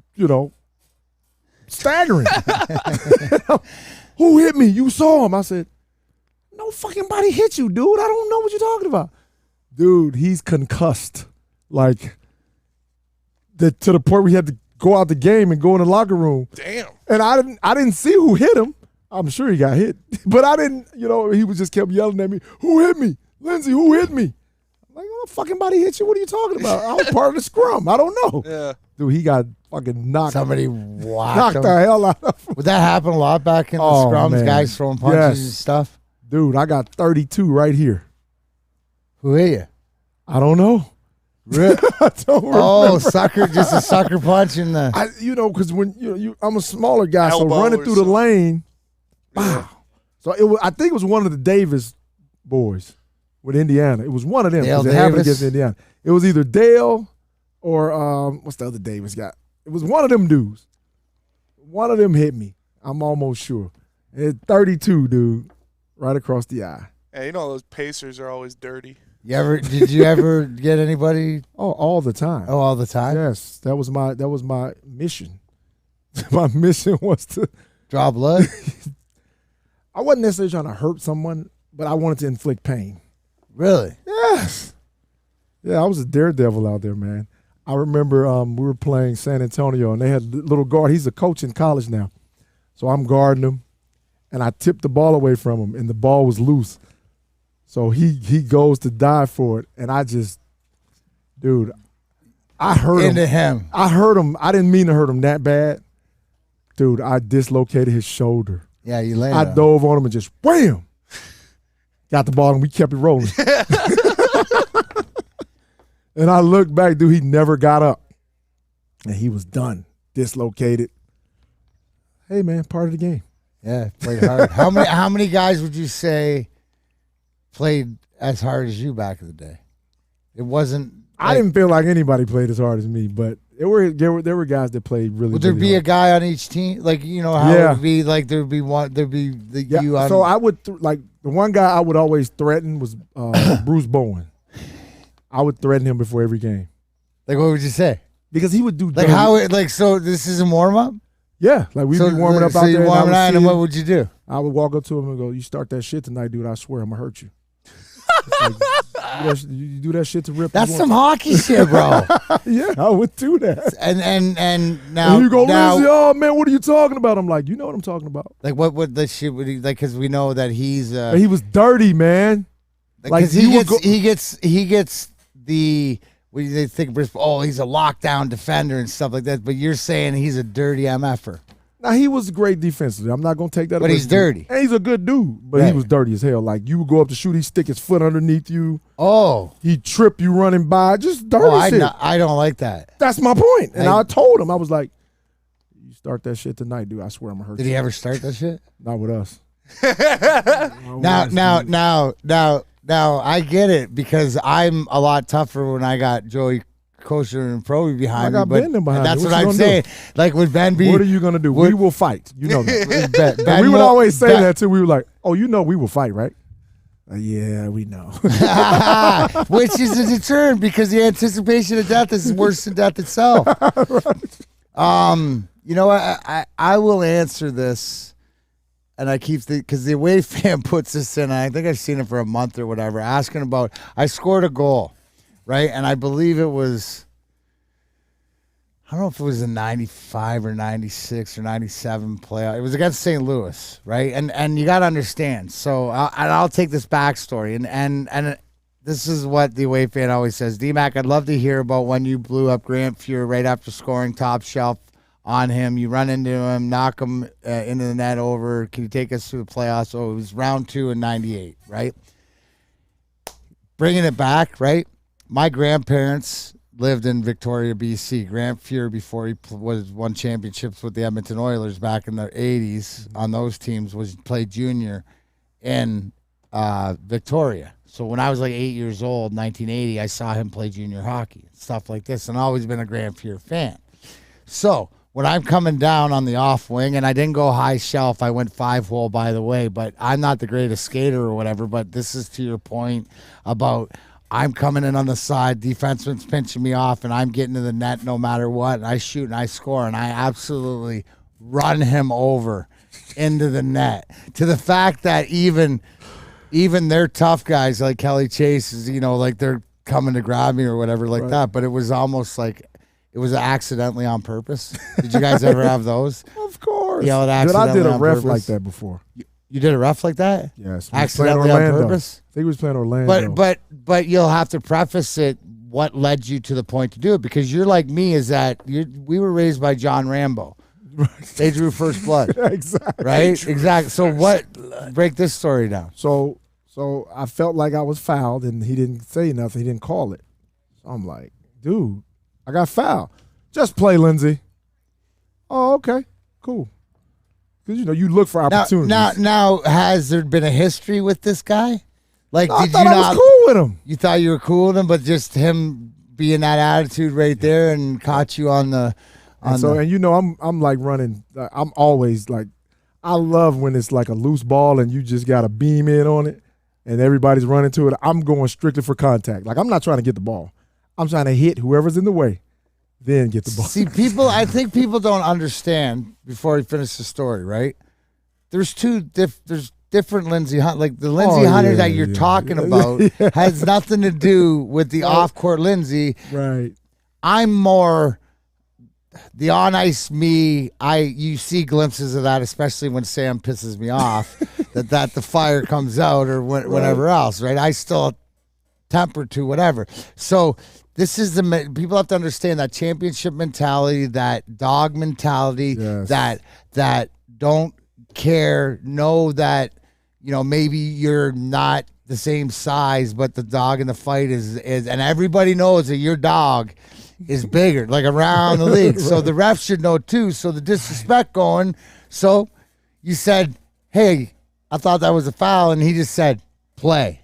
staggering. "Who hit me? You saw him." I said, "No fucking body hit you, dude. I don't know what you're talking about." Dude, he's concussed. Like, to the point where he had to go out the game and go in the locker room. Damn. And I didn't see who hit him. I'm sure he got hit. But I didn't, he was just kept yelling at me, "Who hit me? Lindsay, who hit me?" I'm like, "Oh, fucking body hit you? What are you talking about? I was part of the scrum. I don't know." Yeah. Dude, he got fucking knocked. Somebody knocked the hell out of him. Would that happen a lot back in the scrums? Man. Guys throwing punches and stuff? Dude, I got 32 right here. Who hit you? I don't know. Rip. I don't remember. Sucker, just a sucker punch in the. Because when I'm a smaller guy, so Elbow running or through the something. lane, wow. So I think it was one of the Davis boys with Indiana. It was one of them. Dale 'cause it happened Davis? against Indiana. It was either Dale or what's the other Davis guy? It was one of them dudes. One of them hit me. I'm almost sure. It's 32, dude, right across the eye. Hey, those Pacers are always dirty. Did you ever get anybody? Oh, all the time. Oh, all the time? Yes, that was my mission. My mission was to draw blood. I wasn't necessarily trying to hurt someone, but I wanted to inflict pain. Really? Yes. Yeah, I was a daredevil out there, man. I remember we were playing San Antonio, and they had a little guard. He's a coach in college now. So I'm guarding him, and I tipped the ball away from him, and the ball was loose. So he goes to dive for it, and I just, dude, I hurt him. Into him. I hurt him. I didn't mean to hurt him that bad. Dude, I dislocated his shoulder. Yeah, you landed. I dove on him and just wham! Got the ball, and we kept it rolling. And I looked back, dude, he never got up. And he was done, dislocated. Hey, man, part of the game. Yeah, played hard. How many guys would you say played as hard as you back in the day? It wasn't. I didn't feel like anybody played as hard as me, but there were guys that played really. Would there really be hard. a guy on each team? Like, how it would be like there'd be you on. So I would the one guy I would always threaten was Bruce Bowen. I would threaten him before every game. Like, what would you say? Because he would do like so this is a warm up? Yeah, like we'd be warming up out there. So you warming up, and what would you do? I would walk up to him and go, "You start that shit tonight, dude. I swear I'm gonna hurt you." You do that shit to Rip. That's some hockey shit, bro. Yeah, I would do that. And now you go, Lindsay, oh man, what are you talking about? I'm like, you know what I'm talking about. Like, what would the shit would he like? Because we know that he's he was dirty, man. Like he gets when they think, oh, he's a lockdown defender and stuff like that, but you're saying he's a dirty MFer. Now, he was great defensively. I'm not going to take that away. But he's dirty. And he's a good dude, but he was dirty as hell. Like, you would go up to shoot, he'd stick his foot underneath you. Oh. He'd trip you running by. Just dirty shit. I don't like that. That's my point. And I told him, I was like, you start that shit tonight, dude. I swear I'm going to hurt you. Did he ever start that shit? Not with us. Now, I get it because I'm a lot tougher when I got Joey Kosher and Proby behind me. That's what I'm saying. Like, would Ben be? What are you gonna do? We will fight. You know that. Ben we would always say that too. We were like, "Oh, you know, we will fight, right?" Yeah, we know. Which is a deterrent because the anticipation of death is worse than death itself. You know what? I will answer this, and I keep because the away fan puts this in. And I think I've seen it for a month or whatever, asking about. I scored a goal. Right, and I believe it was, I don't know if it was a 95 or 96 or 97 playoff. It was against St. Louis, right? And you got to understand. So I'll take this backstory, and this is what the away fan always says. D-Mac, I'd love to hear about when you blew up Grant Fuhr right after scoring top shelf on him. You run into him, knock him into the net over. Can you take us through the playoffs? Oh, it was round 2 in 98, right? Bringing it back, right? My grandparents lived in Victoria, BC. Grant Fuhr, before he won championships with the Edmonton Oilers back in the 80s on those teams, played junior in Victoria. So when I was like 8 years old, 1980, I saw him play junior hockey, stuff like this, and I've always been a Grant Fuhr fan. So when I'm coming down on the off wing, and I didn't go high shelf, I went 5-hole, by the way, but I'm not the greatest skater or whatever, but this is to your point about I'm coming in on the side, defenseman's pinching me off, and I'm getting to the net no matter what, and I shoot and I score, and I absolutely run him over into the net. To the fact that even their tough guys like Kelly Chase is, like they're coming to grab me or whatever like that, but it was almost like it was accidentally on purpose. Did you guys ever have those? Of course. Yeah, I did a ref like that before. You did a ref like that? Yes. Accidentally on purpose? I think he was playing Orlando. But you'll have to preface it what led you to the point to do it, because you're like me, is that we were raised by John Rambo. They drew first blood. Exactly. Right? Exactly. So break this story down. So I felt like I was fouled, and he didn't say nothing. He didn't call it. So I'm like, dude, I got fouled. Just play, Lindsay. Oh, okay. Cool. Because, you look for opportunities. Now, has there been a history with this guy? Like, I thought I was cool with him. You thought you were cool with him, but just him being that attitude right there and caught you on the. I'm like running. I'm always like, I love when it's like a loose ball and you just got to beam in on it, and everybody's running to it. I'm going strictly for contact. Like, I'm not trying to get the ball. I'm trying to hit whoever's in the way, then get the ball. See, I think people don't understand. Before we finish the story, right? There's different Lindsey Hunter. Like the Lindsey Hunter that you're talking about has nothing to do with the off-court Lindsey. Right. I'm more the on-ice me. You see glimpses of that, especially when Sam pisses me off, that the fire comes out or whatever else, right? I still temper to whatever. So this is people have to understand that championship mentality, that dog mentality, that don't care, know that, maybe you're not the same size, but the dog in the fight is and everybody knows that your dog is bigger, like around the league. So the refs should know too. So the disrespect going. So you said, hey, I thought that was a foul, and he just said, play.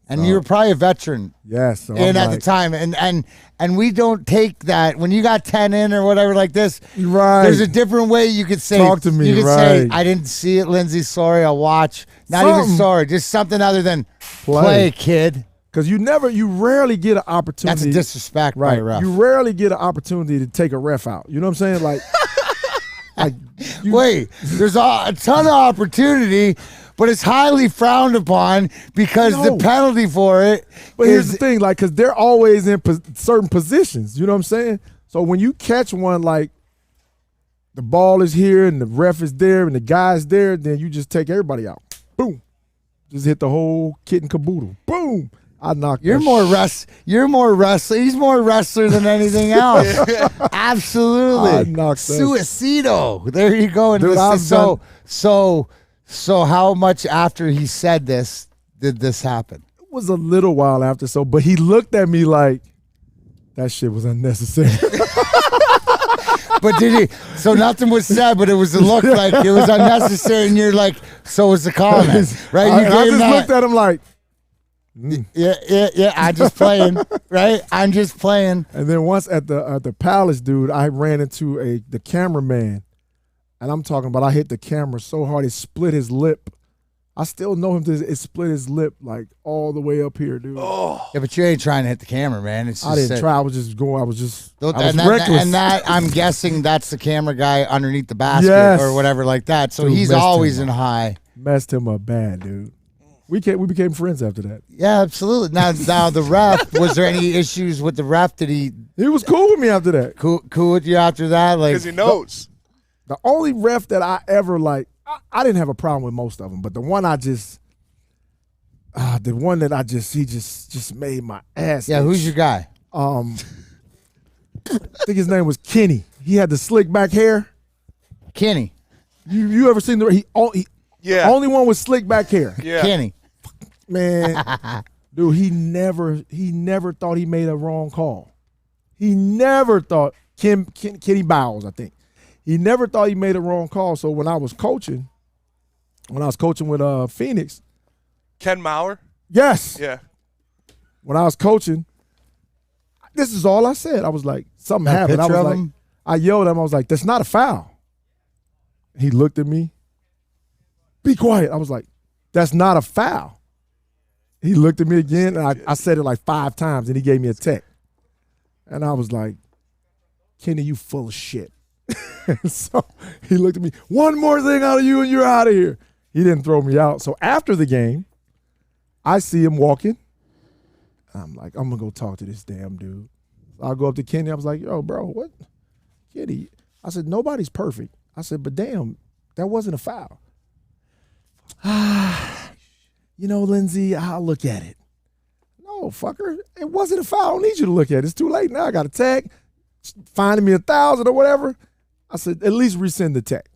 And you were probably a veteran. Yes. So at the time. And we don't take that. When you got 10 in or whatever like this, right? There's a different way you could say. Talk to me, you could right. say, I didn't see it, Lindsay. Sorry, I'll watch. Not even sorry. Just something other than play kid. Because you rarely get an opportunity. That's a disrespect by a ref. You rarely get an opportunity to take a ref out. You know what I'm saying? Like, wait, there's a ton of opportunity, but it's highly frowned upon because the penalty for it. But here's the thing, because they're always in certain positions. You know what I'm saying? So when you catch one, like the ball is here and the ref is there and the guy's there, then you just take everybody out. Boom. Just hit the whole kit and caboodle. Boom. I knocked. You're more wrestler. He's more wrestler than anything else. Absolutely. I knocked that. Suicido. There you go. And Dude, so how much after he said this did this happen? It was a little while after, but he looked at me like that shit was unnecessary. But did he? So nothing was said, but it was a look like it was unnecessary, and you're like, so was the comment, right? I just looked at him like, yeah. I'm just playing, right? I'm just playing. And then once at the Palace, dude, I ran into the cameraman, and I'm talking about I hit the camera so hard it split his lip. I still know him. It split his lip like all the way up here, dude. Oh, yeah, but you ain't trying to hit the camera, man. It's just I didn't try. I was just going. I was reckless. And that I'm guessing that's the camera guy underneath the basket or whatever like that. So dude, he's always in high. Messed him up bad, dude. We became friends after that. Yeah, absolutely. Now the ref, was there any issues with the ref? Did he was cool with me after that. Cool with you after that? Like, because he knows. The only ref that I ever I didn't have a problem with most of them, but the one he just made my ass. Yeah, who's your guy? I think his name was Kenny. He had the slick back hair. Kenny. You ever seen only one with slick back hair. Yeah. Kenny. Man, dude, he never thought he made a wrong call. He never thought Kenny Bowles, I think. He never thought he made a wrong call. So when I was coaching with Phoenix. Ken Maurer? Yes. Yeah. When I was coaching, this is all I said. I was like, something happened. I yelled at him. I was like, that's not a foul. He looked at me. Be quiet. I was like, that's not a foul. He looked at me again, and I said it like 5 times, and he gave me a tech. And I was like, Kenny, you full of shit. So he looked at me, one more thing out of you and you're out of here. He didn't throw me out. So after the game, I see him walking. I'm like, I'm going to go talk to this damn dude. So I go up to Kenny. I was like, yo, bro, what? Kenny. I said, nobody's perfect. I said, but damn, that wasn't a foul. You know, Lindsay, I'll look at it. No, fucker, it wasn't a foul. I don't need you to look at it. It's too late now. I got a tag, finding me $1,000 or whatever. I said, at least resend the tech.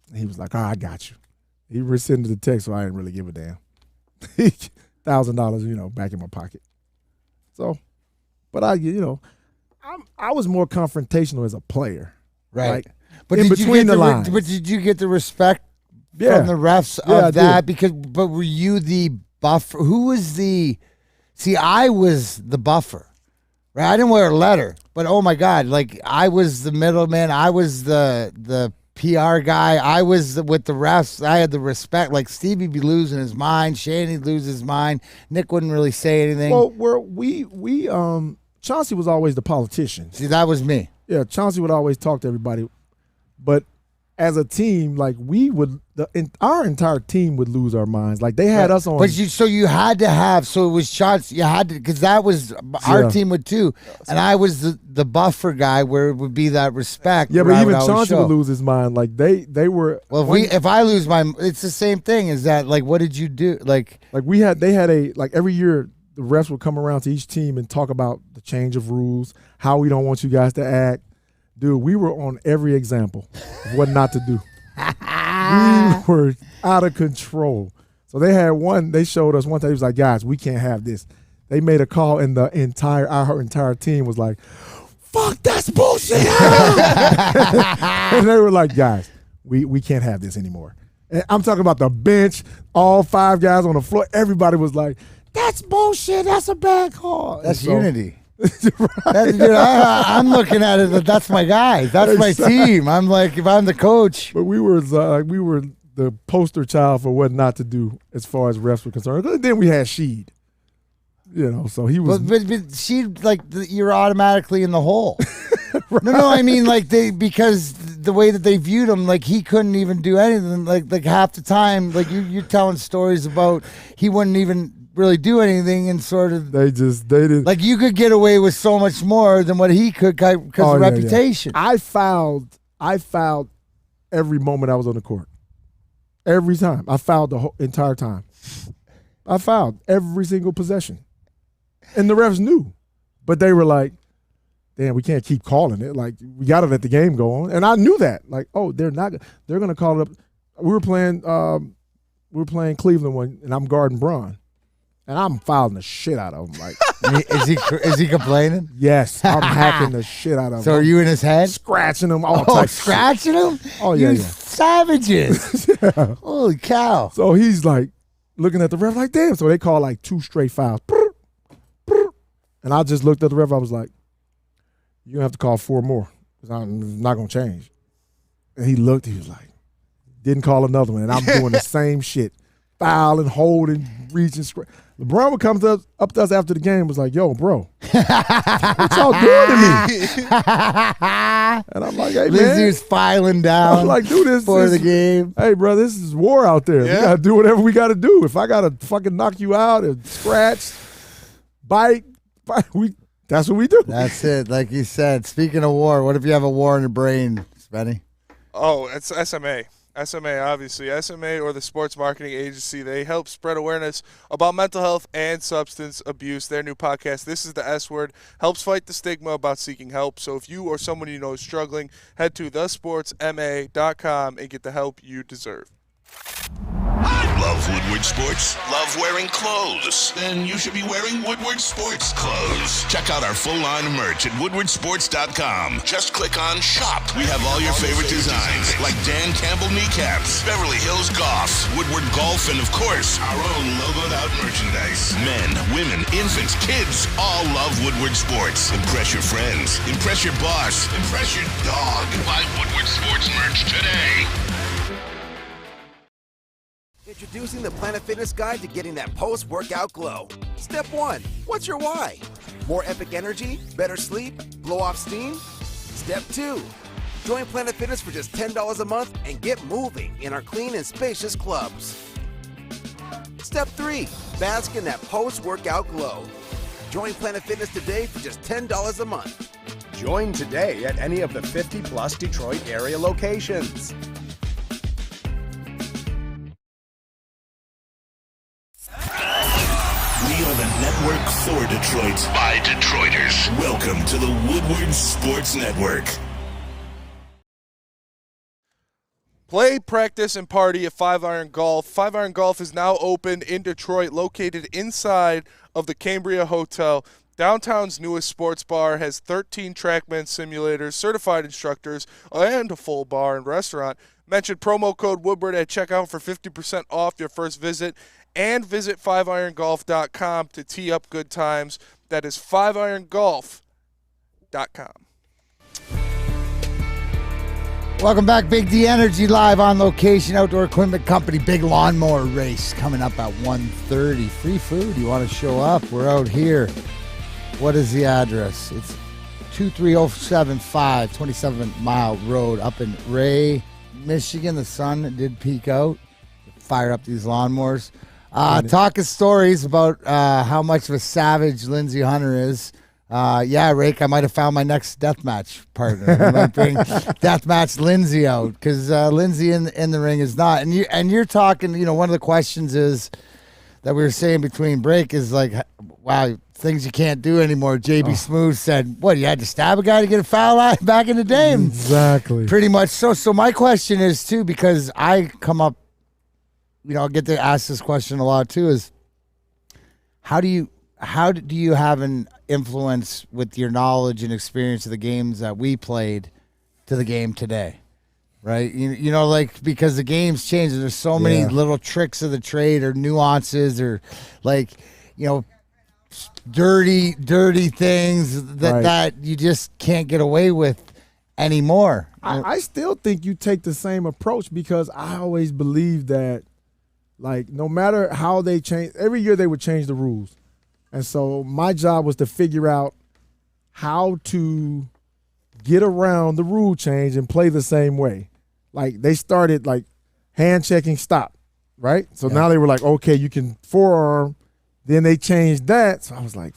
And he was like, I got you. He rescinded the tech, so I didn't really give a damn. $1,000, back in my pocket. So, but I was more confrontational as a player. Right. Like, but in between the lines. But did you get the respect from the refs of that? But were you the buffer? Who was the? See, I was the buffer. Right, I didn't wear a letter, but oh my God, like I was the middleman. I was the PR guy. I was with the refs. I had the respect. Like Stevie'd be losing his mind. Shane'd lose his mind. Nick wouldn't really say anything. Well, we Chauncey was always the politician. See, that was me. Yeah, Chauncey would always talk to everybody, but as a team, like our entire team would lose our minds. Like they had us on. But you had to have. So it was shots. You had to, because that was our team would too. And I was the buffer guy where it would be that respect. Yeah, but even Chauncey would lose his mind. Like they were. Well, if I lose my, it's the same thing. Is that like what did you do? Like they had every year the refs would come around to each team and talk about the change of rules, how we don't want you guys to act. Dude, we were on every example of what not to do. We were out of control. So they showed us one time, he was like, guys, we can't have this. They made a call and our entire team was like, fuck, that's bullshit. And they were like, guys, we can't have this anymore. And I'm talking about the bench, all 5 guys on the floor. Everybody was like, that's bullshit. That's a bad call. That's unity. Right. I'm looking at it. That's my guy. That's my team. I'm like, if I'm the coach. But we were the poster child for what not to do as far as refs were concerned. Then we had Sheed. So he was. But Sheed, like, you're automatically in the hole. Right. No, I mean, like because the way that they viewed him, like he couldn't even do anything. Like half the time, like you're telling stories about he wouldn't even really do anything, and sort of they didn't, like you could get away with so much more than what he could because of reputation. Yeah. I fouled every moment I was on the court. Every time I fouled the whole entire time. I fouled every single possession. And the refs knew. But they were like, damn, we can't keep calling it. Like, we got to let the game go on. And I knew that. Like, oh, they're going to call it up. We were playing Cleveland one, and I'm guarding Braun. And I'm fouling the shit out of him. Like, is he complaining? Yes, I'm hacking the shit out of him. So are you in his head? Scratching him all types. Scratching him? Oh, yeah, you savages. Yeah. Holy cow. So he's like looking at the ref like, damn. So they call like 2 straight fouls. And I just looked at the ref. I was like, you're going to have to call 4 more because I'm not going to change. And he looked. He was like, didn't call another one. And I'm doing the same shit. Fouling, holding, reaching. LeBron would come up to us after the game and was like, yo, bro, what y'all doing to me? And I'm like, hey, Lindsay was filing down. I'm like, do this for the game. Hey, bro, this is war out there. Yeah. We got to do whatever we got to do. If I got to fucking knock you out and scratch, bite, that's what we do. That's it. Like you said, speaking of war, what if you have a war in your brain, Spenny? Oh, it's SMA. SMA, obviously. SMA, or the Sports Marketing Agency, they help spread awareness about mental health and substance abuse. Their new podcast, This is the S Word, helps fight the stigma about seeking help. So if you or someone you know is struggling, head to thesportsma.com and get the help you deserve. Love Woodward Sports? Love wearing clothes? Then you should be wearing Woodward Sports clothes. Check out our full line of merch at woodwardsports.com. Just click on shop. We have all your favorite designs, like Dan Campbell kneecaps, Beverly Hills Golf, Woodward Golf, and of course, our own logoed out merchandise. Men, women, infants, kids all love Woodward Sports. Impress your friends. Impress your boss. Impress your dog. Buy Woodward Sports merch today. Introducing the Planet Fitness Guide to getting that post-workout glow. Step 1, what's your why? More epic energy, better sleep, blow off steam? Step 2, join Planet Fitness for just $10 a month and get moving in our clean and spacious clubs. Step 3, bask in that post-workout glow. Join Planet Fitness today for just $10 a month. Join today at any of the 50-plus Detroit area locations. We are the network for Detroit by Detroiters. Welcome to the Woodward Sports Network. Play, practice, and party at 5 Iron Golf. 5 Iron Golf is now open in Detroit, located inside of the Cambria Hotel. Downtown's newest sports bar has 13 TrackMan simulators, certified instructors, and a full bar and restaurant. Mention promo code Woodward at checkout for 50% off your first visit. And visit 5irongolf.com to tee up good times. That is 5irongolf.com. Welcome back, Big D Energy, live on location, Outdoor Equipment Company, big lawnmower race coming up at 1:30. Free food, you want to show up? We're out here. What is the address? It's 23075 27 Mile Road up in Ray, Michigan. The sun did peek out. Fire up these lawnmowers. Talking stories about how much of a savage Lindsey Hunter is. Yeah, Rake, I might have found my next deathmatch partner. I might bring deathmatch Lindsey out because Lindsey in the ring is not. And you're talking. You know, one of the questions is that we were saying between break is like, wow, things you can't do anymore. JB Smooth said, what, you had to stab a guy to get a foul out back in the day? Exactly. Pretty much so. So my question is too, because I come up. You know, I get to ask this question a lot too, is how do you have an influence with your knowledge and experience of the games that we played to the game today, right? You know, like, because the game's changed. There's so many little tricks of the trade or nuances or like, you know, dirty things that you just can't get away with anymore. I still think you take the same approach because I always believe that, like, no matter how they change, every year they would change the rules. And so my job was to figure out how to get around the rule change and play the same way. Like, they started, like, hand checking stop, right? So now they were like, okay, you can forearm. Then they changed that. So I was like,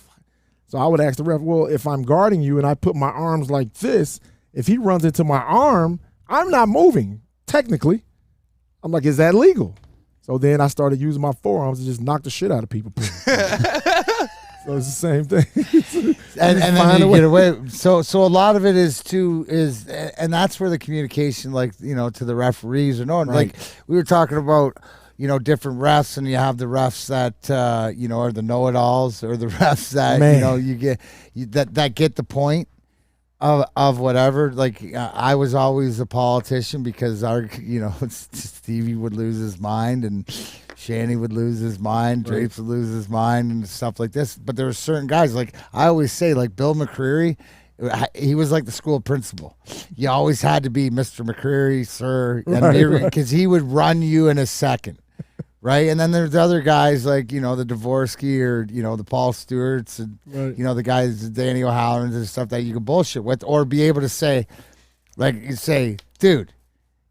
so I would ask the ref, well, if I'm guarding you and I put my arms like this, if he runs into my arm, I'm not moving, technically. I'm like, is that legal? So then I started using my forearms to just knock the shit out of people. So it's the same thing. and then you get away. So a lot of it is and that's where the communication, like, to the referees or Right. like we were talking about, different refs, and you have the refs that are the know-it-alls, or the refs that you get that get the point of whatever. Like I was always a politician because our Stevie would lose his mind and Shanny would lose his mind, Drapes would lose his mind, and stuff like this. But there were certain guys, like I always say, like Bill McCreary, he was like the school principal. You always had to be Mr. McCreary, sir, because he would run you in a second, right? And then there's other guys like, the Dvorsky or, the Paul Stewarts and, the guys, Danny O'Hallorans and stuff that you could bullshit with, or be able to say, like, you say, dude,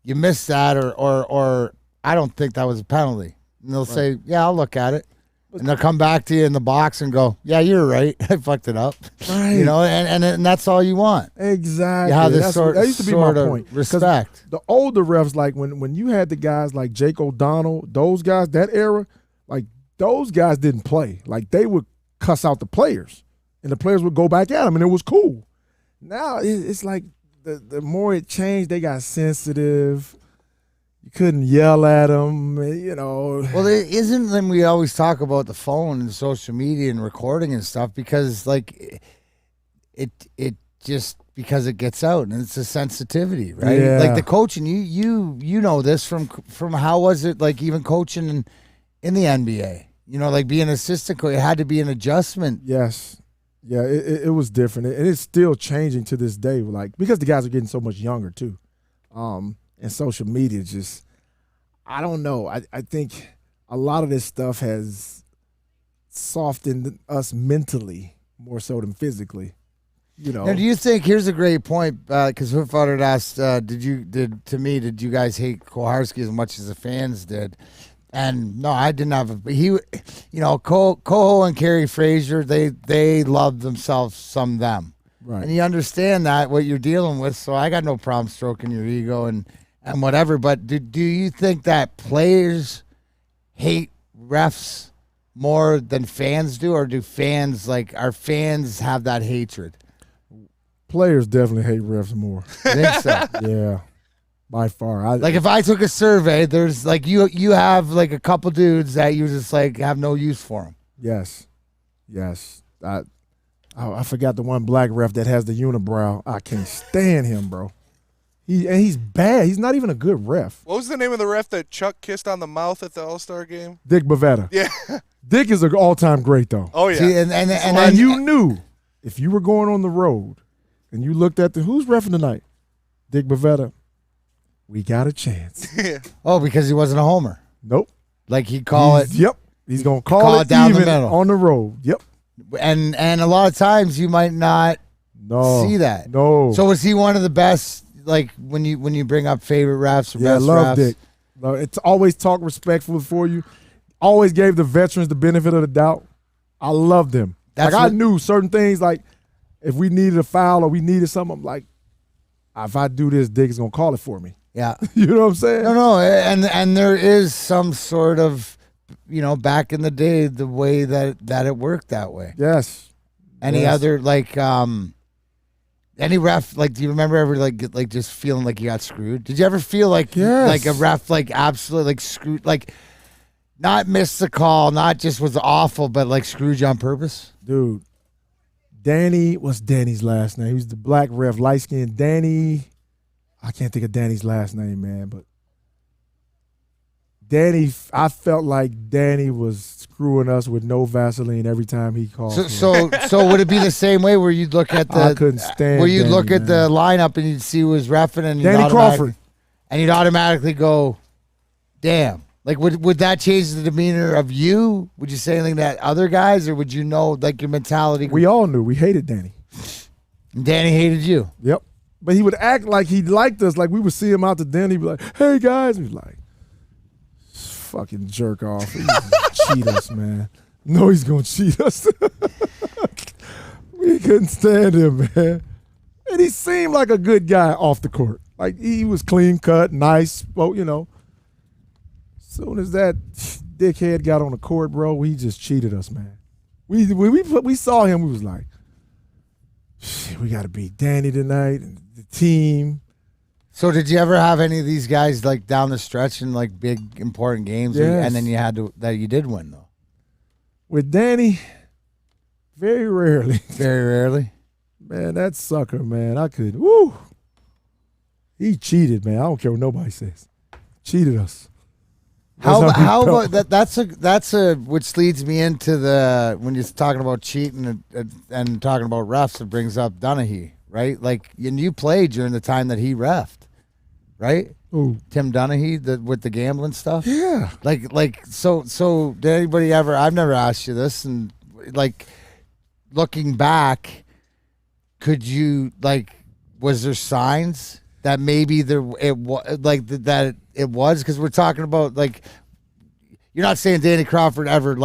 you missed that, or I don't think that was a penalty. And they'll say, yeah, I'll look at it. And they'll come back to you in the box and go, yeah, you're right. I fucked it up. Right. And that's all you want. Exactly. You have this that used to be my of point. respect. The older refs, like when you had the guys like Jake O'Donnell, those guys, that era, like those guys didn't play. Like they would cuss out the players and the players would go back at them and it was cool. Now it's like the more it changed, they got sensitive. You couldn't yell at them, Well, it isn't then we always talk about the phone and social media and recording and stuff because, like, it just because it gets out and it's a sensitivity, right? Yeah. Like the coaching, you know this from how was it like even coaching in the NBA? Like being an assistant coach, it had to be an adjustment. Yes. Yeah, it was different. And it's still changing to this day, like because the guys are getting so much younger too. And social media just, I don't know. I think a lot of this stuff has softened us mentally more so than physically. Now, do you think, here's a great point, because Hoofoutter had asked, did you guys hate Koharski as much as the fans did? And no, I didn't have Coho and Kerry Frazier, they loved themselves, them. Right. And you understand that, what you're dealing with, so I got no problem stroking your ego and whatever, but do you think that players hate refs more than fans do, or do fans, our fans have that hatred? Players definitely hate refs more. I think so. Yeah, by far. If I took a survey, there's you have a couple dudes that you just have no use for them. Yes. I forgot the one black ref that has the unibrow. I can't stand him, bro. He's bad. He's not even a good ref. What was the name of the ref that Chuck kissed on the mouth at the All-Star game? Dick Bavetta. Yeah. Dick is an all-time great, though. Oh, yeah. See, and you knew if you were going on the road and you looked at who's reffing tonight? Dick Bavetta. We got a chance. Yeah. Oh, because he wasn't a homer. Nope. He'd call it. Yep. He's going to call it down even the middle on the road. Yep. And a lot of times you might not see that. No. So was he one of the best? When you bring up favorite refs or best I love refs? Dick. It's always talk respectful for you. Always gave the veterans the benefit of the doubt. I loved him. I knew certain things, if we needed a foul or we needed something, I'm like, if I do this, Dick is going to call it for me. Yeah. You know what I'm saying? No, and there is some sort of, back in the day, the way that it worked that way. Yes. Any other, any ref, do you remember ever, just feeling like you got screwed? Did you ever feel like a ref, absolutely, screwed, not missed the call, not just was awful, but, screwed you on purpose? Dude, Danny, what's Danny's last name? He was the black ref, light-skinned Danny. I can't think of Danny's last name, man, but Danny, I felt like Danny was screwing us with no Vaseline every time he called. So would it be the same way where you'd look at I couldn't stand where you'd Danny, look at man. the lineup and you'd see who was reffing and Danny Crawford, and you'd automatically go, damn. Would that change the demeanor of you? Would you say anything to that other guys, or would you know your mentality? We all knew we hated Danny. Danny hated you. Yep. But he would act like he liked us. We would see him out to dinner. He'd be like, "Hey guys," he'd be like, "Fucking jerk off. He's gonna cheat us, man. No, he's gonna cheat us." We couldn't stand him, man. And he seemed like a good guy off the court. He was clean cut, nice, Soon as that dickhead got on the court, bro, he just cheated us, man. We saw him, we was like, shit, we got to beat Danny tonight and the team. So did you ever have any of these guys like down the stretch in like big important games, Yes. and then you had to that you did win though? With Danny, very rarely. Very rarely. Man, that sucker, man, I could. Woo. He cheated, man. I don't care what nobody says. Cheated us. How about that? That's a which leads me into the when you're talking about cheating and talking about refs. It brings up Donaghy, right? Like, and you played during the time that he reffed, right? Ooh. Tim Donaghy, with the gambling stuff. Yeah. So did anybody ever? I've never asked you this, and like looking back, could you was there signs that maybe it was because we're talking about you're not saying Danny Crawford ever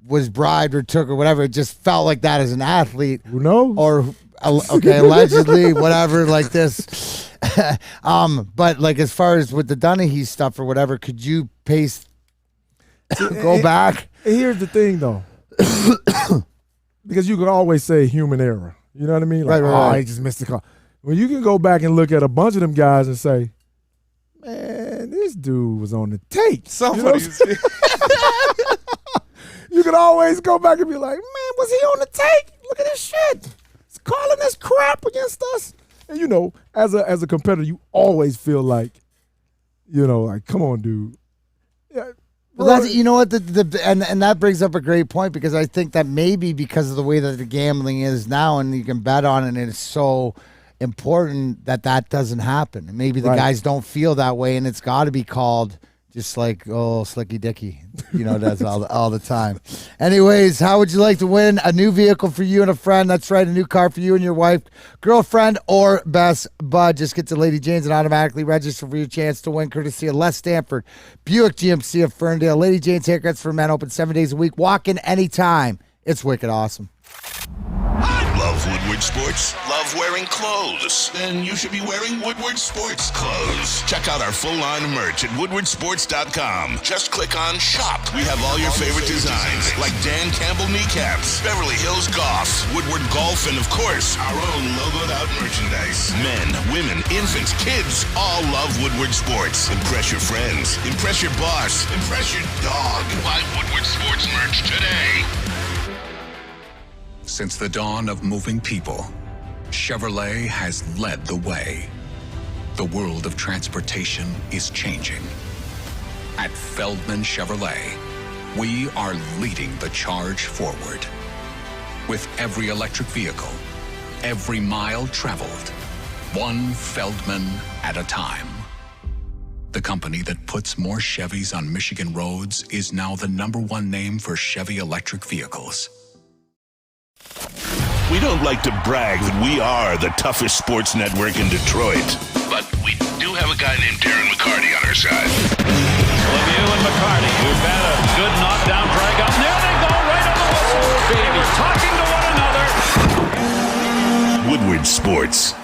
was bribed or took or whatever. It just felt like that as an athlete. Who knows? Or okay, allegedly, whatever, like this. But as far as with the Donaghy stuff or whatever, could you go back? Here's the thing, though, because you can always say human error. You know what I mean? Right. I just missed the call. Well, you can go back and look at a bunch of them guys and say, man, this dude was on the tape. Somebody's. You can always go back and be like, man, was he on the tape? Look at this shit. He's calling this crap against us. And, as a competitor, you always feel like, come on, dude. Yeah. Well, that's, you know what, and that brings up a great point, because I think that maybe because of the way that the gambling is now and you can bet on it and it's so important that doesn't happen. And maybe the guys don't feel that way, and it's got to be called just like, oh, Slicky Dicky, does all the time. Anyways, how would you like to win a new vehicle for you and a friend? That's right, a new car for you and your wife, girlfriend, or best bud. Just get to Lady Jane's and automatically register for your chance to win, courtesy of Les Stanford, Buick GMC of Ferndale. Lady Jane's Haircuts for Men, open 7 days a week. Walk in anytime. It's wicked awesome. Love Woodward Sports? Love wearing clothes? Then you should be wearing Woodward Sports clothes. Check out our full line of merch at woodwardsports.com. Just click on shop. We have all your favorite designs, like Dan Campbell kneecaps, Beverly Hills Golf, Woodward Golf, and of course, our own logoed out merchandise. Men, women, infants, kids all love Woodward Sports. Impress your friends. Impress your boss. Impress your dog. Buy Woodward Sports merch today. Since the dawn of moving people, Chevrolet has led the way. The world of transportation is changing. At Feldman Chevrolet, we are leading the charge forward. With every electric vehicle, every mile traveled, one Feldman at a time. The company that puts more Chevys on Michigan roads is now the #1 name for Chevy electric vehicles. We don't like to brag that we are the toughest sports network in Detroit, but we do have a guy named Darren McCarty on our side. Lemieux and McCarty, who've had a good knockdown drag up. There they go, right on the whistle. They were talking to one another. Woodward Sports.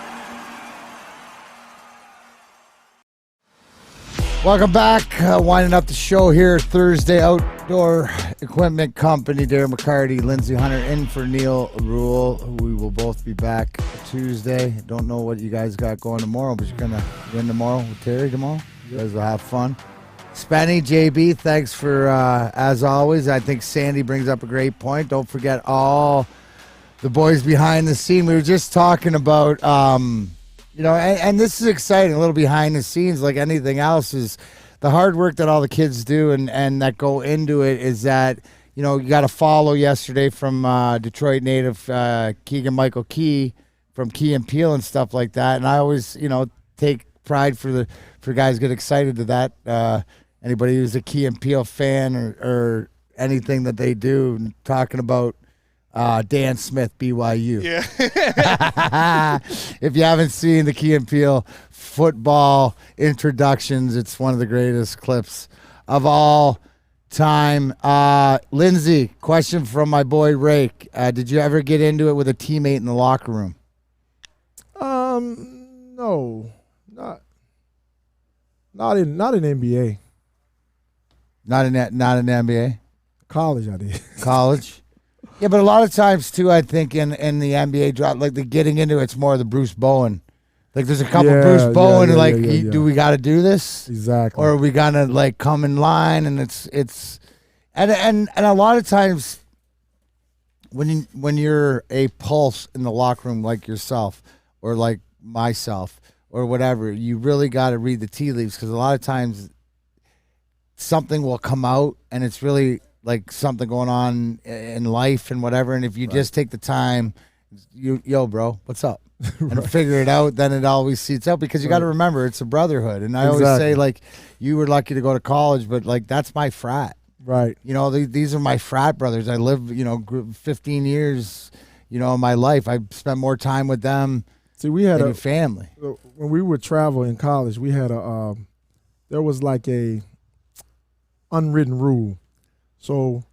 Welcome back. Winding up the show here Thursday. Outdoor Equipment Company. Darren McCarty, Lindsey Hunter in for Neil Rule. We will both be back Tuesday. Don't know what you guys got going tomorrow, but you're going to win tomorrow with Terry tomorrow. You guys will have fun. Spenny, JB, thanks for, as always. I think Sandy brings up a great point. Don't forget all the boys behind the scene. We were just talking about... and this is exciting, a little behind the scenes like anything else, is the hard work that all the kids do and that go into it is that, you got to follow yesterday from Detroit native Keegan Michael Key from Key and Peel and stuff like that. And I always, take pride for guys get excited to that. Anybody who's a Key and Peel fan or anything that they do, and talking about Dan Smith, BYU. Yeah. If you haven't seen the Key and Peele football introductions, it's one of the greatest clips of all time. Lindsay, question from my boy Rake. Did you ever get into it with a teammate in the locker room? No, not in NBA. Not in the NBA. College, I did. College. Yeah, but a lot of times too, I think in the NBA draft, like the getting into it's more the Bruce Bowen. Like there's a couple Bruce Bowen, do we got to do this? Exactly. Or are we gonna like come in line? And it's and a lot of times when you're a pulse in the locker room like yourself or like myself or whatever, you really got to read the tea leaves, because a lot of times something will come out and it's really like something going on in life and whatever. And if you just take the time, yo, bro, what's up? And figure it out, then it always seats out, because you got to remember it's a brotherhood. And I always say, like, you were lucky to go to college, but like that's my frat. Right. You know, these are my frat brothers. I lived, 15 years, of my life. I spent more time with them. See, we had a family. When we would travel in college, we had there was like a unwritten rule. So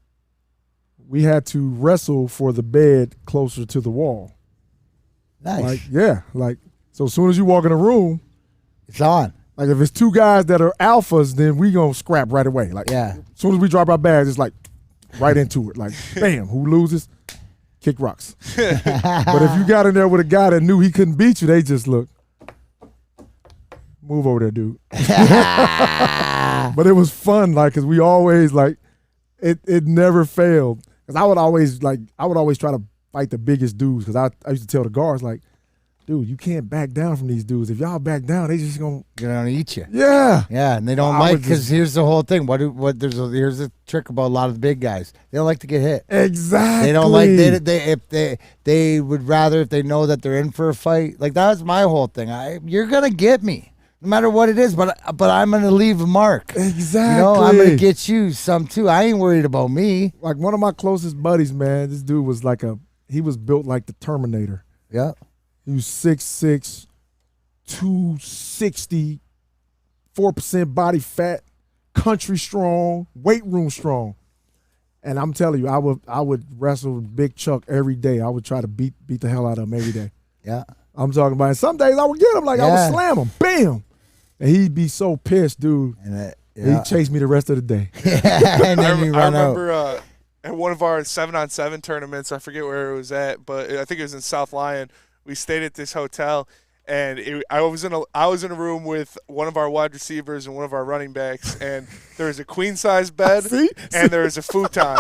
we had to wrestle for the bed closer to the wall. Nice. So as soon as you walk in a room, it's on. Like if it's two guys that are alphas, then we gonna scrap right away. Like as soon as we drop our bags, it's like right into it. Like bam, who loses? Kick rocks. But if you got in there with a guy that knew he couldn't beat you, they just look. Move over there, dude. But it was fun, like, cause we always like. It never failed, because I would always try to fight the biggest dudes, because I used to tell the guards, like, dude, you can't back down from these dudes. If y'all back down, they just gonna eat you. Yeah, and they don't because here's the whole thing. Here's the trick about a lot of the big guys. They don't like to get hit. Exactly. They don't like they would rather, if they know that they're in for a fight. Like that was my whole thing. You're gonna get me. No matter what it is, but I'm going to leave a mark. Exactly. I'm going to get you some too. I ain't worried about me. Like one of my closest buddies, man, this dude was he was built like the Terminator. Yeah. He was 6'6", 260, 4% body fat, country strong, weight room strong. And I'm telling you, I would wrestle Big Chuck every day. I would try to beat the hell out of him every day. Yeah. I'm talking about it. Some days I would get him, I would slam him, bam. And he'd be so pissed, dude. And he'd chase me the rest of the day. And then you run out. I remember at one of our 7-on-7 tournaments, I forget where it was at, but I think it was in South Lyon. We stayed at this hotel, and I was in a room with one of our wide receivers and one of our running backs, and there was a queen size bed and there was a futon.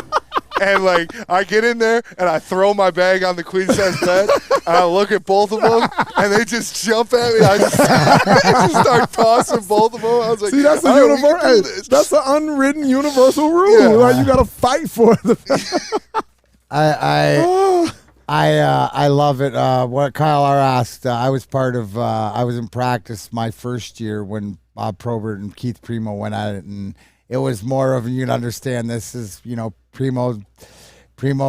And, like, I get in there, and I throw my bag on the queen-size bed, and I look at both of them, and they just jump at me. I just start tossing both of them. I was like, see, that's that's an unwritten universal rule. Yeah. Like, you got to fight for it. I love it. What Kyle R. asked, I was in practice my first year when Bob Probert and Keith Primo went at it, and it was more of, you can understand, this is, Primo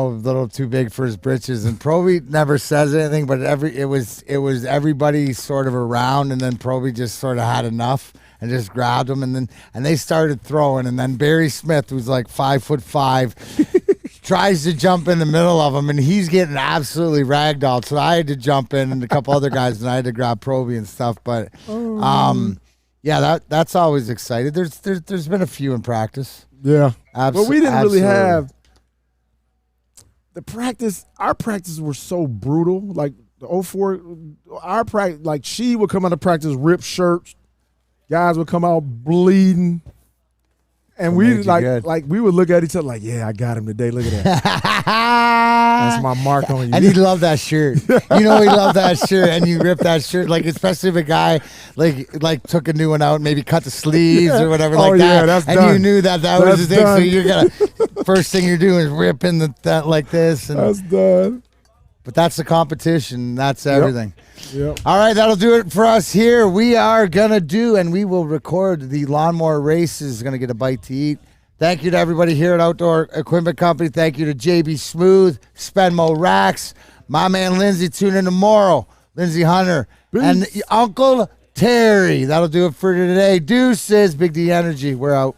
a little too big for his britches, and Proby never says anything, but it was everybody sort of around, and then Proby just sort of had enough and just grabbed him, and they started throwing, and then Barry Smith, who's like 5'5", tries to jump in the middle of him, and he's getting absolutely ragdolled. So I had to jump in, and a couple other guys, and I had to grab Proby and stuff. But yeah, that's always exciting. There's been a few in practice. Yeah. But we didn't really have the practice. Our practices were so brutal. Like the 04, our practice, like she would come out of practice, rip shirts. Guys would come out bleeding. And we we would look at each other like, yeah, I got him today. Look at that. That's my mark on you. And he loved that shirt. He loved that shirt, and you ripped that shirt, like especially if a guy like took a new one out, and maybe cut the sleeves or whatever that. Yeah, that's and done. You knew that was that's the thing. Done. So you're gonna first thing you're doing is ripping that like this. And, that's done. But that's the competition. That's everything. Yep. All right, that'll do it for us here. We are going to do, and we will record the lawnmower races. Going to get a bite to eat. Thank you to everybody here at Outdoor Equipment Company. Thank you to JB Smooth, Spenmo Racks, my man Lindsay. Tune in tomorrow. Lindsay Hunter. Peace. And Uncle Terry. That'll do it for today. Deuces, Big D Energy. We're out.